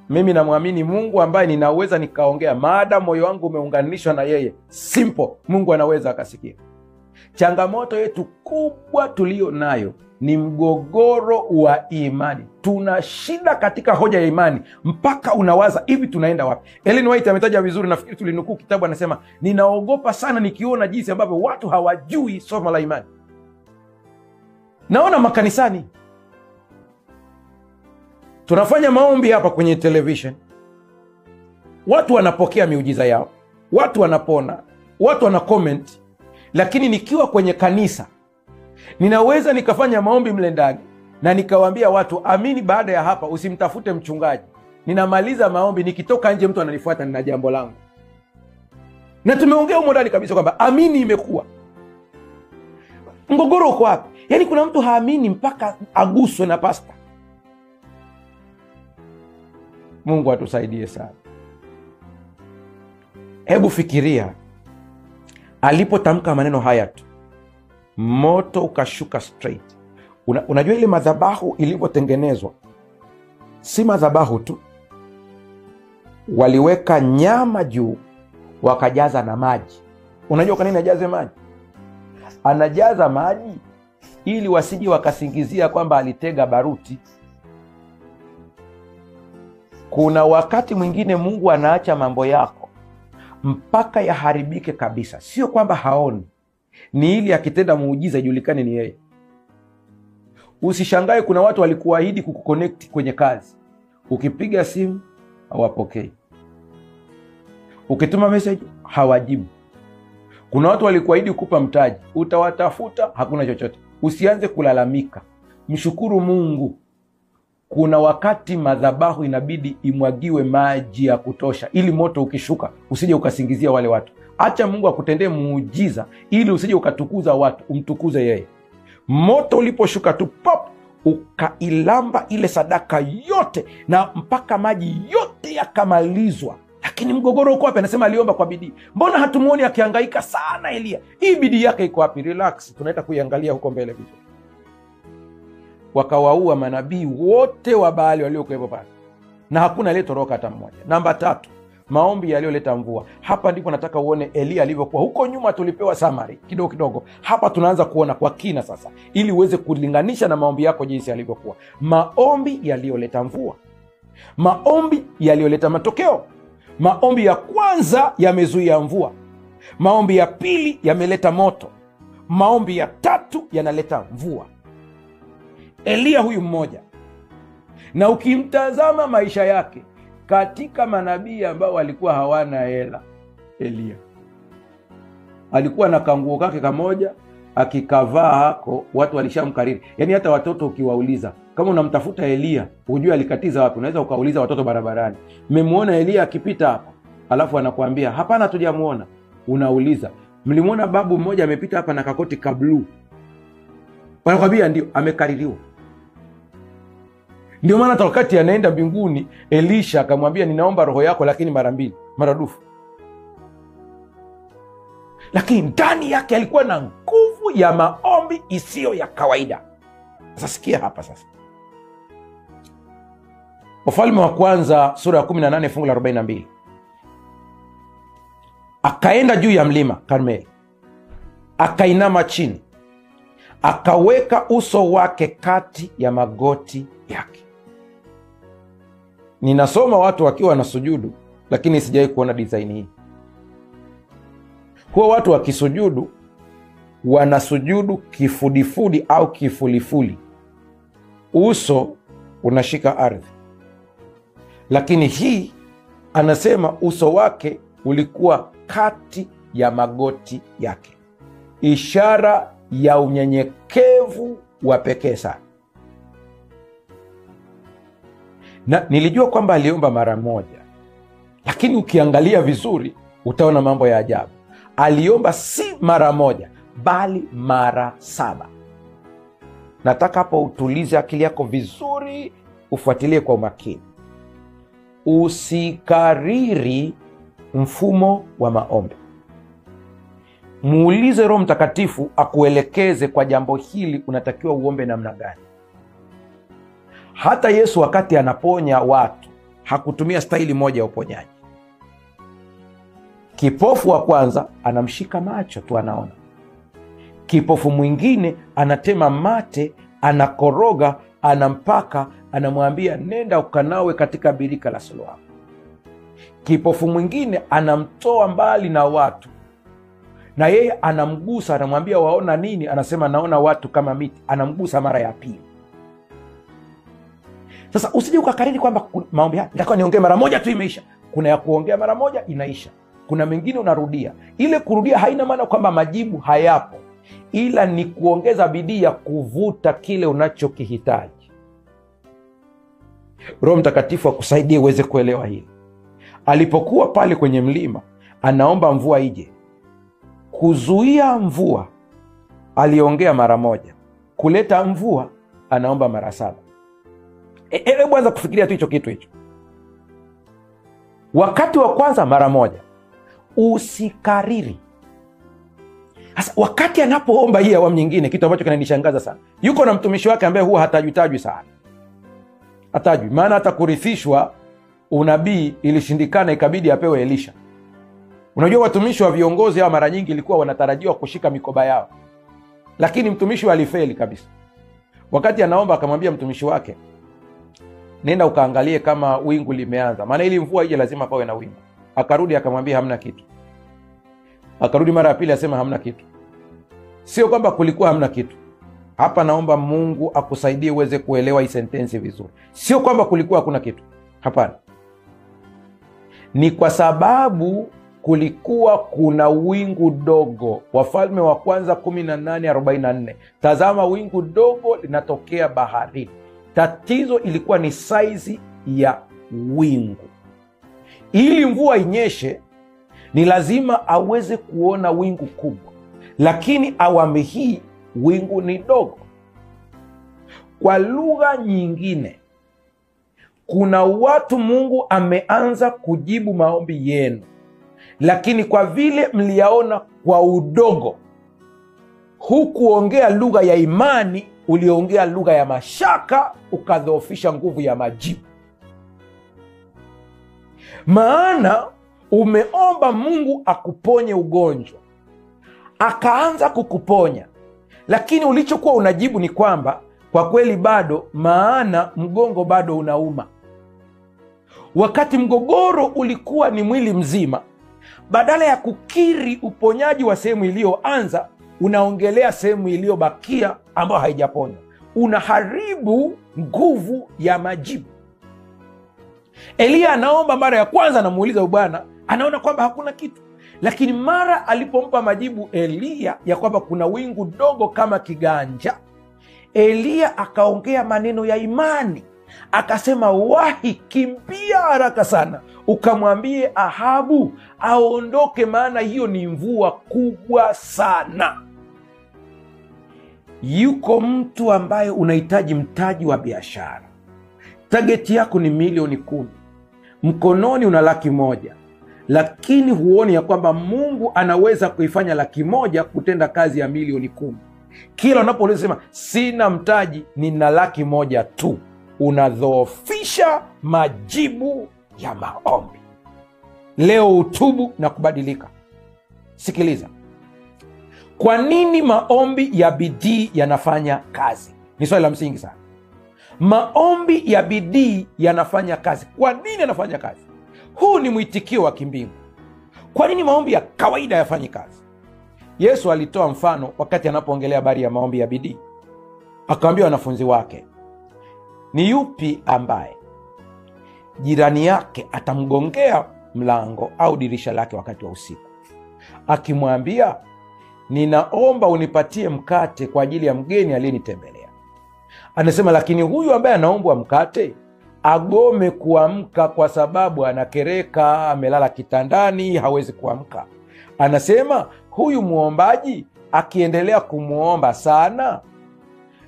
mimi namwamini Mungu ambaye ninaweza nikaongea maada moyo wangu umeunganishwa na yeye. Simple, Mungu anaweza akasikia. Changamoto yetu kubwa tulio nayo ni mgogoro wa imani. Tuna shida katika hoja ya imani, mpaka unawaza hivi tunaenda wapi? Ellen White ametaja vizuri, nafikiri tulinukuu kitabu, anasema, ninaogopa sana nikiona jinsi ambavyo watu hawajui somo la imani. Naona makanisani tunafanya maombi hapa kwenye television, watu wanapokea miujiza yao, watu wanapona, watu wana comment. Lakini nikiwa kwenye kanisa, ninaweza nikafanya maombi mle ndani na nikawaambia watu, amini, baada ya hapa usimtafute mchungaji. Ninamaliza maombi, nikitoka nje mtu ananifuata, nina jambo langu. Na tumeongea humo ndani kabisa kwamba amini imekuwa. Mgogoro uko wapi? Yani kuna mtu haamini mpaka aguswe na pasta. Mungu atusaidie sana. Hebu fikiria, alipotamka maneno haya tu, moto ukashuka straight. Unajua ile madhabahu ilivyotengenezwa, si madhabahu tu, waliweka nyama juu, wakajaza na maji. Unajua kwa nini ajaze maji? Anajaza maji ili wasije wakasingizia kwamba alitega baruti. Kuna wakati mwingine Mungu anaacha mambo yako mpaka yaharibike kabisa. Sio kwamba haoni, ni ili akitenda muujiza ijulikane ni yeye. Usishangae kuna watu walikuahidi kukuconnect kwenye kazi, ukipiga simu hawapokei, ukituma message hawajibu. Kuna watu walikuahidi kukupa mtaji, utawatafuta hakuna chochote. Usianze kulalamika, mshukuru Mungu. Kuna wakati madhabahu inabidi imwagiwe maji ya kutosha, ili moto ukishuka usije ukasingizia wale watu. Acha Mungu akutendee muujiza ili usije ukatukuza watu, umtukuze yeye. Moto uliposhuka tu pop, ukailamba ile sadaka yote na mpaka maji yote yakamalizwa. Lakini mgogoro uko wapi? Anasema aliomba kwa bidii. Mbona hatumuoni akihangaika sana Elia? Hii bidii yake iko wapi? Relax, tunaenda kuiangalia huko mbele vizuri. Wakawaua manabii wote wa Baali waliokuwepo pale, na hakuna aliyetoroka hata mmoja. Namba 3, maombi yaliyoleta mvua. Hapa ndipo nataka uone Elia alivyokuwa. Huko nyuma tulipewa summary kidogo kidogo, hapa tunaanza kuona kwa kina sasa, ili uweze kulinganisha na maombi yako jinsi yalivyokuwa. Maombi yaliyoleta mvua, maombi yaliyoleta matokeo. Maombi ya kwanza yamezuia mvua, maombi ya pili yameleta moto, maombi ya tatu yanaleta mvua. Eliya huyu mmoja, na ukimtazama maisha yake katika manabii ambao walikuwa hawana hela, Eliya alikuwa na kanguo kake kamoja, akikavaa hako watu walishamkariri. Yaani hata watoto ukiwauliza kama unamtafuta Eliya hujui alikatiza wapi, unaweza ukauliza watoto barabarani, mmemuona Eliya akipita hapa? Alafu anakuambia hapana, tujamuona. Unauliza mlimuona babu mmoja amepita hapa na kakoti ka blue? Wanakwambia ndio, amekaririwa. Ndio maana hata wakati anaenda mbinguni Elisha akamwambia ninaomba roho yako, lakini mara mbili, maradufu. Lakini ndani yake alikuwa na nguvu ya maombi isiyo ya kawaida. Sasa sikia hapa sasa. Wafalme wa kwanza sura ya 18 fungu la 42. Akaenda juu ya mlima Karmeli, akainama chini, akaweka uso wake kati ya magoti yake. Ninasoma watu wakiwa na sujudu, lakini sijawahi kuona design hii. Kwa watu wakisujudu wanasujudu kifudifudi au kifulifuli, uso unashika ardhi. Lakini hii anasema uso wake ulikuwa kati ya magoti yake, ishara ya unyenyekevu wa pekee sana. Na nilijua kwamba aliomba mara moja, lakini ukiangalia vizuri utaona mambo ya ajabu. Aliomba si mara moja bali mara 7. Nataka hapo utulize akili yako vizuri, ufuatilie kwa umakini. Usikariri mfumo wa maombi. Muulize Roho Mtakatifu akuelekeze kwa jambo hili unatakiwa uombe namna gani. Hata Yesu wakati anaponya watu hakutumia staili moja ya uponyaji. Kipofu wa kwanza anamshika macho tu anaona. Kipofu mwingine anatema mate, anakoroga, anampaka, anamwambia nenda ukanawe katika birika la Siloamu. Kipofu mwingine anamtoa mbali na watu, na yeye anamgusa, anamwambia waona nini? Anasema naona watu kama miti. Anamgusa mara ya pili. Sasa usije ukakariri kwamba maombi haya nitakuwa niongee mara moja tu imeisha. Kuna ya kuongea mara moja inaisha, kuna mengine unarudia. Ile kurudia haina maana kwamba majibu hayapo, ila ni kuongeza bidii ya kuvuta kile unachokihitaji. Roho Mtakatifu akusaidie uweze kuelewa hili. Alipokuwa pale kwenye mlima anaomba mvua ije, kuzuia mvua aliongea mara moja, kuleta mvua anaomba mara 7. Hebu anza kufikiria tu hicho kitu hicho. Wakati wa kwanza mara moja, usikariri. Sasa wakati anapoomba hii awamu nyingine, kitu ambacho kinanishangaza sana, yuko na mtumishi wake ambaye huwa hatajwi sana. Hatajwi, maana hata kurithishwa unabii ilishindikana, ikabidi apewe Elisha. Unajua watumishi wa viongozi hao mara nyingi ilikuwa wanatarajiwa kushika mikoba yao, lakini mtumishi alifeli kabisa. Wakati anaomba akamwambia mtumishi wake, nenda ukaangalie kama wingu limeanza, maana ili mvua ije lazima pawe na wingu. Akarudi akamwambia hamna kitu. Akarudi mara ya pili asema hamna kitu. Sio kwamba kulikuwa hamna kitu. Hapa naomba Mungu akusaidie uweze kuelewa hii sentensi vizuri. Sio kwamba kulikuwa hakuna kitu. Hapana. Ni kwa sababu kulikuwa kuna wingu dogo. Wafalme wa kwanza 18:44. Tazama wingu dogo linatokea baharini. Tatizo ilikuwa ni saizi ya wingu. Ili mvua inyeshe ni lazima aweze kuona wingu kubwa, lakini awamu hii wingu ni dogo. Kwa lugha nyingine, kuna watu Mungu ameanza kujibu maombi yenu, lakini kwa vile mliyaona kwa udogo, hukuongea lugha ya imani, uliongea lugha ya mashaka, ukadhoofisha nguvu ya majibu. Maana umeomba Mungu akuponye ugonjwa, akaanza kukuponya, lakini ulichokuwa unajibu ni kwamba kwa kweli bado, maana mgongo bado unauma. Wakati mgogoro ulikuwa ni mwili mzima, badala ya kukiri uponyaji wa sehemu iliyoanza, unaongelea sehemu iliyobakia ambayo haijaponywa. Unaharibu nguvu ya majibu. Eliya anaomba mara ya kwanza, anamuuliza Bwana, anaona kwamba hakuna kitu. Lakini mara alipompa majibu Eliya ya kwamba kuna wingu dogo kama kiganja, Eliya akaongea maneno ya imani, akasema, wahi, kimbia haraka sana ukamwambie Ahabu aondoke, maana hiyo ni mvua kubwa sana. Yuko mtu ambaye unahitaji mtaji wa biashara, tageti yako ni milioni 10, mkononi una 100,000, lakini huoni ya kwamba Mungu anaweza kuifanya 100,000 kutenda kazi ya milioni 10. Kila unaposema sina mtaji, nina 100,000 tu, unadhoofisha majibu ya maombi. Leo utubu na kubadilika. Sikiliza, kwa nini maombi ya bidii yanafanya kazi? Ni swali la msingi sana. Maombi ya bidii yanafanya kazi. Kwa nini yanafanya kazi? Huu ni mwitikio wa kimbingu. Kwa nini maombi ya kawaida yafanyi kazi? Yesu alitoa mfano wakati anapoongelea habari ya maombi ya bidii. Akawaambia wanafunzi wake, ni yupi ambaye jirani yake atamgongea mlango au dirisha lake wakati wa usiku, akimwambia, ninaomba unipatie mkate kwa ajili ya mgeni aliyenitembelea? Anasema, lakini huyu ambaye anaombwa mkate agome kuamka kwa sababu anakereka, amelala kitandani, hawezi kuamka. Anasema huyu muombaji akiendelea kumuomba sana,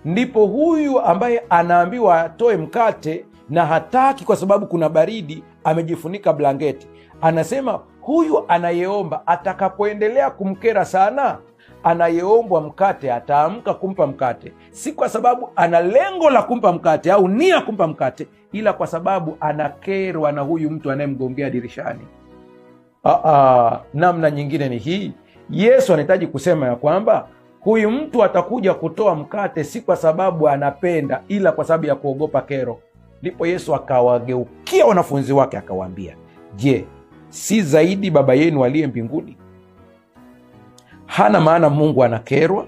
ndipo huyu ambaye anaambiwa atoe mkate na hataki kwa sababu kuna baridi, amejifunika blanketi. Anasema huyu anayeomba atakapoendelea kumkera sana, anayeombwa mkate ataamka kumpa mkate, si kwa sababu ana lengo la kumpa mkate au nia kumpa mkate, ila kwa sababu anakerwa na huyu mtu anayemgongea dirishani. Namna nyingine ni hii. Yesu anahitaji kusema ya kwamba huyu mtu atakuja kutoa mkate si kwa sababu anapenda, ila kwa sababu ya kuogopa kero. Ndipo Yesu akawageukia wanafunzi wake akawaambia, je, si zaidi Baba yenu aliye mbinguni? Hana maana Mungu anakerwa,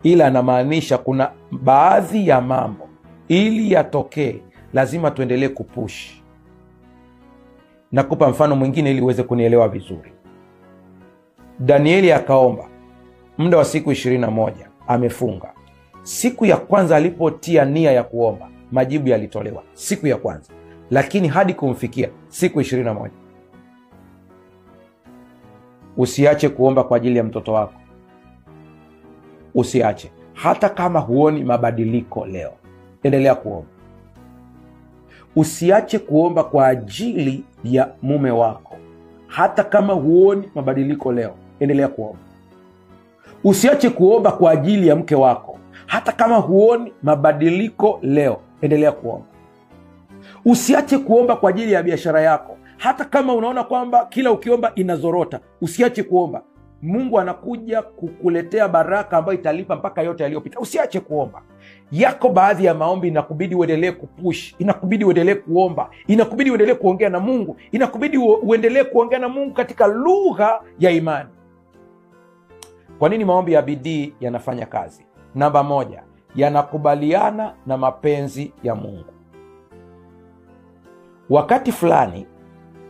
ila anamaanisha kuna baadhi ya mambo ili yatokee lazima tuendelee kupush. Nakupa mfano mwingine ili uweze kunielewa vizuri. Danieli akaomba muda wa siku 21, amefunga. Siku ya kwanza alipotia nia ya kuomba, majibu yalitolewa siku ya kwanza, lakini hadi kumfikia siku 21. Usiache kuomba kwa ajili ya mtoto wako. Usiache. Hata kama huoni mabadiliko leo, endelea kuomba. Usiache kuomba kwa ajili ya mume wako. Hata kama huoni mabadiliko leo, endelea kuomba. Usiache kuomba kwa ajili ya mke wako. Hata kama huoni mabadiliko leo, endelea kuomba. Usiache kuomba kwa ajili ya biashara yako. Hata kama unaona kwamba kila ukiomba inazorota, usiache kuomba. Mungu anakuja kukuletea baraka ambayo italipa mpaka yote yaliyopita. Usiache kuomba. Yako baadhi ya maombi inakubidi uendelee kupush, inakubidi uendelee kuomba, inakubidi uendelee kuongea na Mungu, inakubidi uendelee kuongea na Mungu katika lugha ya imani. Kwa nini maombi ya bidii yanafanya kazi? Namba 1, yanakubaliana na mapenzi ya Mungu. Wakati fulani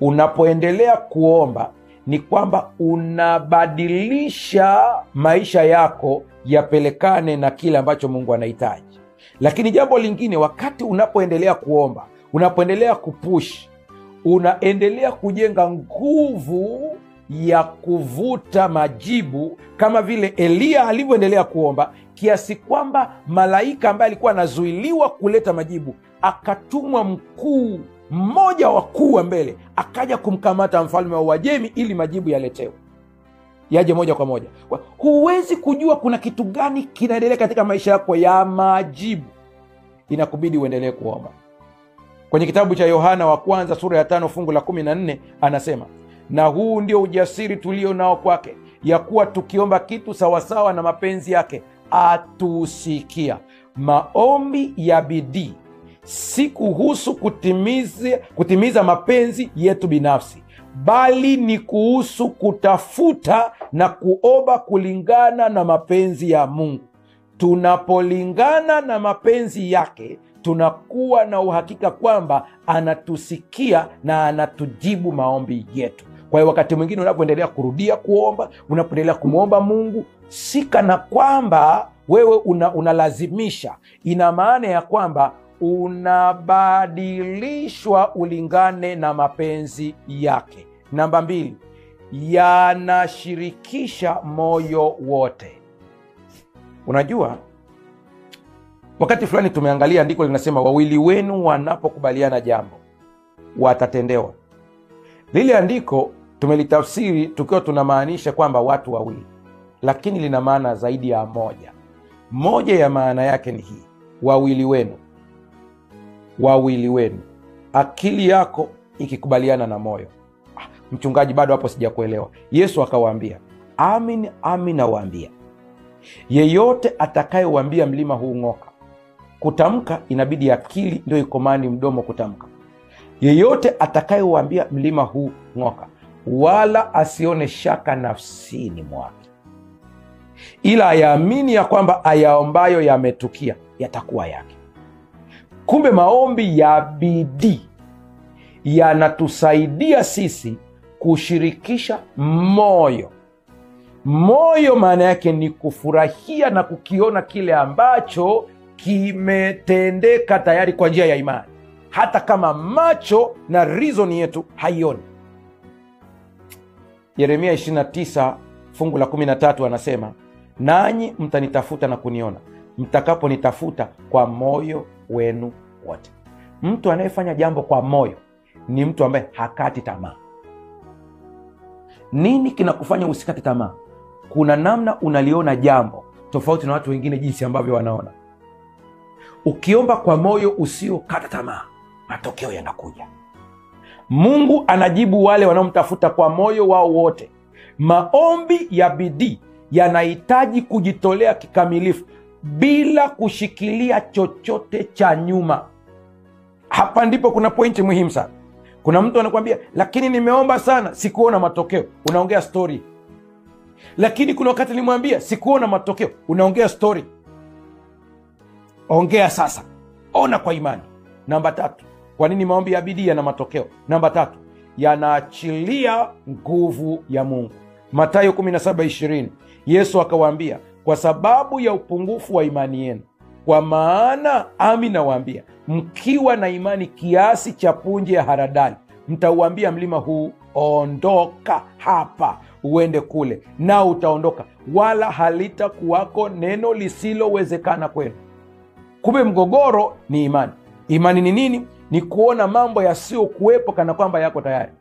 unapoendelea kuomba ni kwamba unabadilisha maisha yako yapelekane na kile ambacho Mungu anahitaji. Lakini jambo lingine, wakati unapoendelea kuomba, unapoendelea kupush, unaendelea kujenga nguvu ya kuvuta majibu, kama vile Eliya alivyoendelea kuomba, kiasi kwamba malaika ambaye alikuwa anazuiliwa kuleta majibu akatumwa mkuu mmoja wakuu wa mbele, akaja kumkamata mfalme wa Uajemi ili majibu yaletewe, yaje moja kwa moja. Huwezi kujua kuna kitu gani kinaendelea katika maisha yako ya majibu, inakubidi uendelee kuomba. Kwenye kitabu cha Yohana wa kwanza sura ya 5 fungu la 14 anasema, na huu ndio ujasiri tulio nao kwake, ya kuwa tukiomba kitu sawasawa na mapenzi yake atusikia. Maombi ya bidii si kuhusu kutimiza mapenzi yetu binafsi, bali ni kuhusu kutafuta na kuomba kulingana na mapenzi ya Mungu. Tunapolingana na mapenzi yake, tunakuwa na uhakika kwamba anatusikia na anatujibu maombi yetu. Kwa hiyo wakati mwingine unapoendelea kurudia kuomba, unapoendelea kumwomba Mungu, si kana kwamba wewe unalazimisha. Ina maana ya kwamba unabadilishwa ulingane na mapenzi yake. Namba 2, yanashirikisha moyo wote. Unajua, wakati fulani tumeangalia andiko linasema wawili wenu wanapokubaliana jambo watatendewa. Lile andiko tumelitafsiri tukiwa tunamaanisha kwamba watu wawili, lakini lina maana zaidi ya moja. Moja ya maana yake ni hii: wawili wenu. Wawili wenu, akili yako ikikubaliana na moyo. Mchungaji, bado hapo sijakuelewa. Yesu akawaambia, amin amin nawaambia, yeyote atakayeuambia mlima huu ng'oka. Kutamka inabidi akili ndio ikomani mdomo kutamka. Yeyote atakayeuambia mlima huu ng'oka, wala asione shaka nafsini mwake, ila ayaamini ya kwamba ayaombayo yametukia, yatakuwa yake. Kumbe maombi ya bidii yanatusaidia sisi kushirikisha moyo. Moyo maana yake ni kufurahia na kukiona kile ambacho kimetendeka tayari kwa njia ya imani, hata kama macho na reason yetu haioni. Yeremia 29 fungu la 13 anasema, nanyi mtanitafuta na kuniona mtakaponitafuta kwa moyo wenu wote. Mtu anayefanya jambo kwa moyo ni mtu ambaye hakati tamaa. Nini kinakufanya usikate tamaa? Kuna namna unaliona jambo tofauti na watu wengine jinsi ambavyo wanaona. Ukiomba kwa moyo usiokata tamaa, matokeo yanakuja. Mungu anajibu wale wanaomtafuta kwa moyo wao wote. Maombi ya bidii yanahitaji kujitolea kikamilifu bila kushikilia chochote cha nyuma. Hapa ndipo kuna pointi muhimu sana. Kuna mtu anakuambia, lakini nimeomba sana sikuona matokeo. Unaongea story. Lakini kuna wakati nilimwambia sikuona matokeo. Unaongea story. Ongea sasa, ona kwa imani. Namba 3, kwa nini maombi ya bidii yana matokeo? Namba 3, yanaachilia nguvu ya Mungu. Mathayo 17:20, Yesu akawaambia, kwa sababu ya upungufu wa imani yenu, kwa maana amin nawaambia, mkiwa na imani kiasi cha punje ya haradali, mtauambia mlima huu, ondoka hapa uende kule, na utaondoka, wala halitakuwako neno lisilowezekana kwenu. Kumbe mgogoro ni imani. Imani ni nini? Ni kuona mambo yasiyokuwepo kana kwamba yako tayari.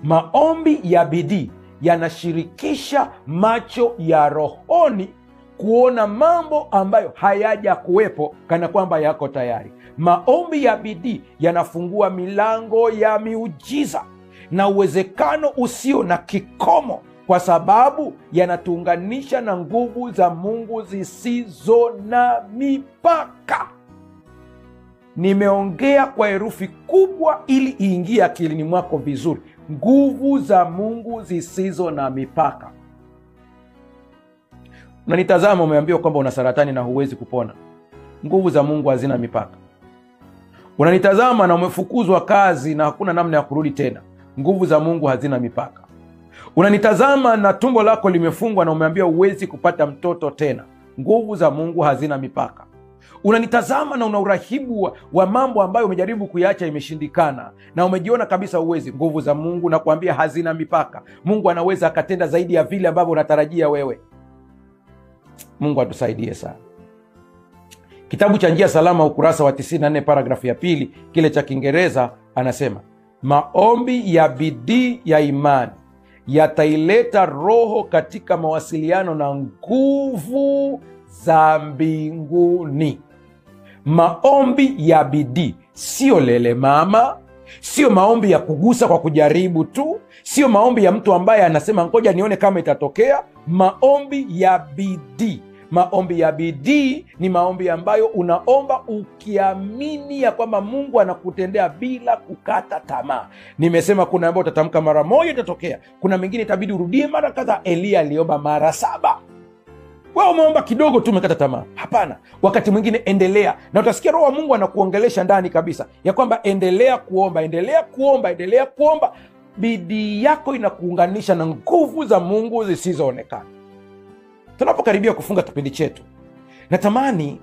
Maombi ya bidii yanashirikisha macho ya rohoni kuona mambo ambayo hayaja kuwepo kana kwamba yako tayari. Maombi ya bidii yanafungua milango ya miujiza na uwezekano usio na kikomo, kwa sababu yanatuunganisha na nguvu za Mungu zisizo na mipaka. Nimeongea kwa herufi kubwa ili iingie akilini mwako vizuri. Nguvu za Mungu zisizo na mipaka. Unanitazama, umeambiwa kwamba una saratani na huwezi kupona. Nguvu za Mungu hazina mipaka. Unanitazama na umefukuzwa kazi na hakuna namna ya kurudi tena. Nguvu za Mungu hazina mipaka. Unanitazama na tumbo lako limefungwa na umeambiwa huwezi kupata mtoto tena. Nguvu za Mungu hazina mipaka. Unanitazama na una urahibu wa mambo ambayo umejaribu kuiacha imeshindikana na umejiona kabisa uwezi. Nguvu za Mungu na kuambia hazina mipaka. Mungu anaweza akatenda zaidi ya vile ambavyo unatarajia wewe. Mungu atusaidie sana. Kitabu cha Njia Salama ukurasa wa 94 paragrafu ya 2 kile cha Kiingereza anasema, maombi ya bidii ya imani yataileta roho katika mawasiliano na nguvu za mbinguni. Maombi ya bidii sio lele mama, sio maombi ya kugusa kwa kujaribu tu, sio maombi ya mtu ambaye anasema ngoja nione kama itatokea. Maombi ya bidii, Maombi ya bidii ni maombi ambayo unaomba ukiamini ya kwamba Mungu anakutendea bila kukata tamaa. Nimesema kuna ambao utatamka mara moja itatokea, kuna mengine itabidi urudie mara kadhaa. Elia aliomba mara 7. Wewe umeomba kidogo tu umekata tamaa? Hapana, wakati mwingine endelea, na utasikia Roho wa Mungu anakuongelesha ndani kabisa ya kwamba endelea kuomba, endelea kuomba, endelea kuomba. Bidii yako inakuunganisha na nguvu za Mungu zisizoonekana. Tunapokaribia kufunga kipindi chetu, natamani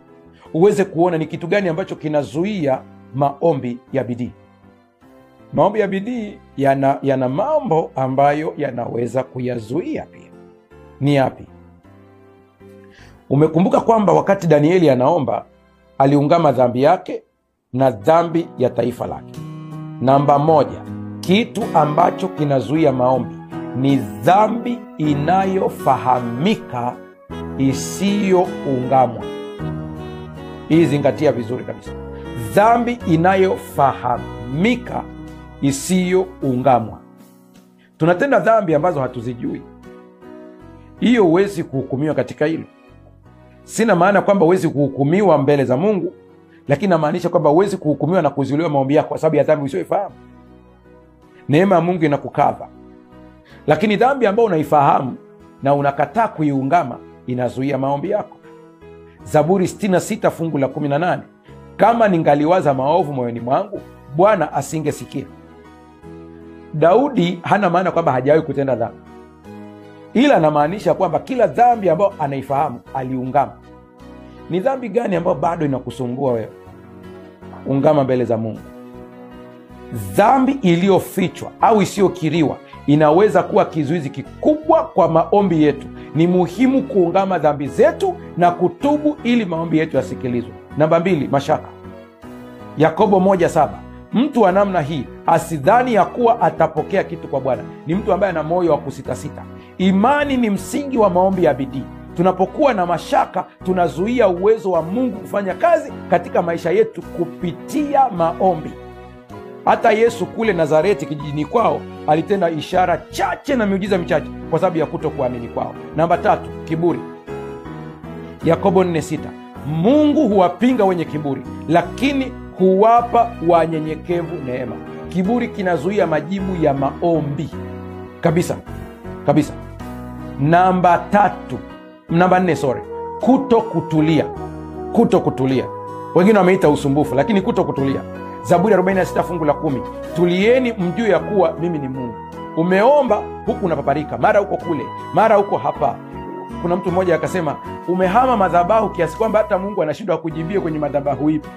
uweze kuona ni kitu gani ambacho kinazuia maombi ya bidii. Maombi ya bidii yana mambo ambayo yanaweza kuyazuia pia. Ni yapi? Umekumbuka kwamba wakati Danieli anaomba, aliungama dhambi yake na dhambi ya taifa lake. Namba 1, kitu ambacho kinazuia maombi ni dhambi inayofahamika isiyoungamwa. Hii zingatia vizuri kabisa. Dhambi inayofahamika isiyoungamwa. Tunatenda dhambi ambazo hatuzijui. Hiyo huwezi kuhukumiwa katika hilo. Sina maana kwamba huwezi kuhukumiwa mbele za Mungu, lakini namaanisha kwamba huwezi kuhukumiwa na kuzuiliwa maombi yako kwa sababu ya dhambi usiyoifahamu. Neema ya Mungu inakukava. Lakini dhambi ambayo unaifahamu na unakataa kuiungama inazuia maombi yako. Zaburi 66 fungu la 18, kama ningaliwaza maovu moyoni mwangu, Bwana asingesikia. Daudi hana maana kwamba hajawahi kutenda dhambi, ila anamaanisha kwamba kila dhambi ambayo anaifahamu aliungama. Ni dhambi gani ambayo bado inakusumbua wewe? Ungama mbele za Mungu. Dhambi iliyofichwa au isiyokiriwa inaweza kuwa kizuizi kikubwa kwa maombi yetu. Ni muhimu kuungama dhambi zetu na kutubu ili maombi yetu yasikilizwe. Namba 2, mashaka. Yakobo 1:7, mtu wa namna hii asidhani ya kuwa atapokea kitu kwa Bwana. Ni mtu ambaye ana moyo wa kusitasita. Imani ni msingi wa maombi ya bidii. Tunapokuwa na mashaka, tunazuia uwezo wa Mungu kufanya kazi katika maisha yetu kupitia maombi. Hata Yesu kule Nazareti kijijini kwao alitenda ishara chache na miujiza michache kwa sababu ya kutokuamini kwao. Namba 3, kiburi. Yakobo 4:6, Mungu huwapinga wenye kiburi, lakini huwapa wanyenyekevu neema. Kiburi kinazuia majibu ya maombi kabisa kabisa. Namba 4, kutokutulia. Kutokutulia, wengine wameita usumbufu, lakini kutokutulia. Zaburi 46 fungu la 10, tulieni mjue ya kuwa mimi ni Mungu. Umeomba huku unapaparika, mara huko kule, mara huko hapa. Kuna mtu mmoja akasema umehama madhabahu kiasi kwamba hata Mungu anashindwa kujibia kwenye madhabahu ipi.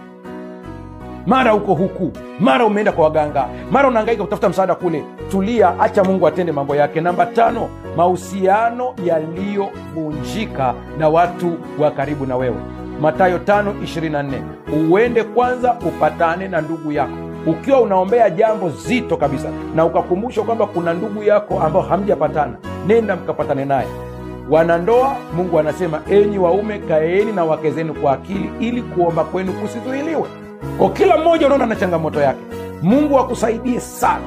Mara huko huku, mara umeenda kwa waganga, mara unahangaika kutafuta msaada kule. Tulia, acha Mungu atende mambo yake. Namba 5, mahusiano yaliyovunjika na watu wa karibu na wewe. Mathayo 5:24, uende kwanza upatane na ndugu yako. Ukiwa unaombea jambo zito kabisa na ukakumbushwa kwamba kuna ndugu yako ambao hamjapatana, nenda mkapatane naye. Wanandoa, Mungu anasema enyi waume kaeni na wake zenu kwa akili ili kuomba kwenu kusizuiliwe. Kwa kila mmoja unaona na changamoto yake. Mungu akusaidie sana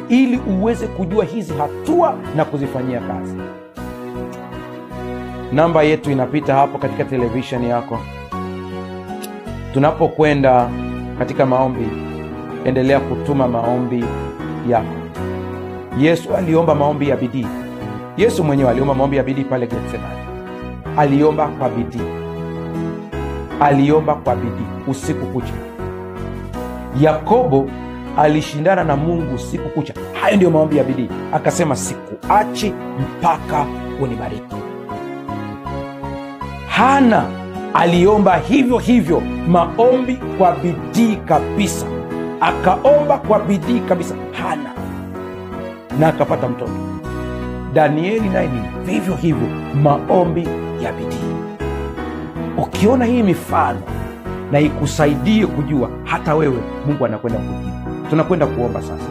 ili uweze kujua hizi hatua na kuzifanyia kazi. Namba yetu inapita hapo katika televisheni yako. Tunapokwenda katika maombi, endelea kutuma maombi yako. Yesu aliomba maombi ya bidii. Yesu mwenyewe aliomba maombi ya bidii pale Getsemani. Aliomba kwa bidii. Aliomba kwa bidii usiku kucha. Yakobo alishindana na Mungu usiku kucha. Hayo ndio maombi ya bidii. Akasema sikuachi mpaka unibariki. Hana aliomba hivyo hivyo, maombi kwa bidii kabisa. Akaomba kwa bidii kabisa Hana, na akapata mtoto. Danieli naye ni vivyo hivyo, maombi ya bidii. Ukiona hii mifano na ikusaidie kujua hata wewe Mungu anakwenda kujibu. Tunakwenda kuomba sasa.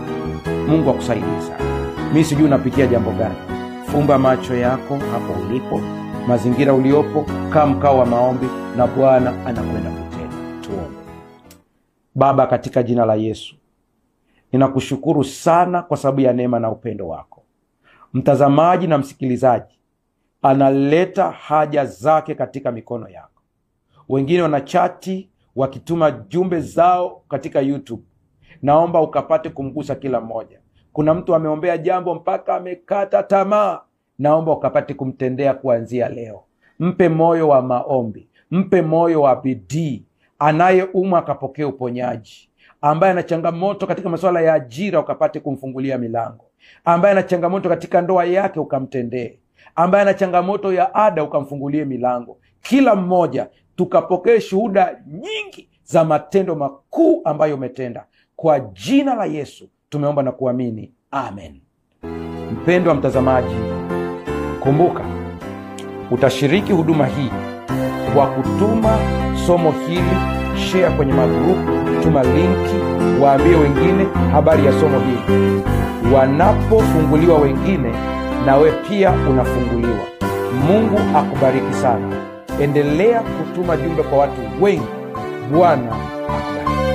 Mungu akusaidie sana. Mimi sijui unapitia jambo gani. Fumba macho yako hapo ulipo, mazingira uliopo, kaa mkao wa maombi na Bwana anakwenda kutenda. Tuombe. Baba, katika jina la Yesu, ninakushukuru sana kwa sababu ya neema na upendo wako. Mtazamaji na msikilizaji analeta haja zake katika mikono yako. Wengine wanachati wakituma jumbe zao katika YouTube. Naomba ukapate kumgusa kila mmoja. Kuna mtu ameombea jambo mpaka amekata tamaa. Naomba ukapate kumtendea kuanzia leo. Mpe moyo wa maombi, mpe moyo wa bidii. Anayeumwa akapokea uponyaji. Ambaye ana changamoto katika masuala ya ajira ukapate kumfungulia milango. Ambaye ana changamoto katika ndoa yake ukamtendee. Ambaye ana changamoto ya ada ukamfungulie milango. Kila mmoja tukapokee shuhuda nyingi za matendo makuu ambayo umetenda. Kwa jina la Yesu tumeomba na kuamini, amen. Mpendwa mtazamaji, kumbuka utashiriki huduma hii kwa kutuma somo hili, share kwenye magrupu, tuma linki, waambie wengine habari ya somo hili. Wanapofunguliwa wengine, nawe pia unafunguliwa. Mungu akubariki sana. Endelea kutuma jumbe kwa watu wengi. Bwana akubariki.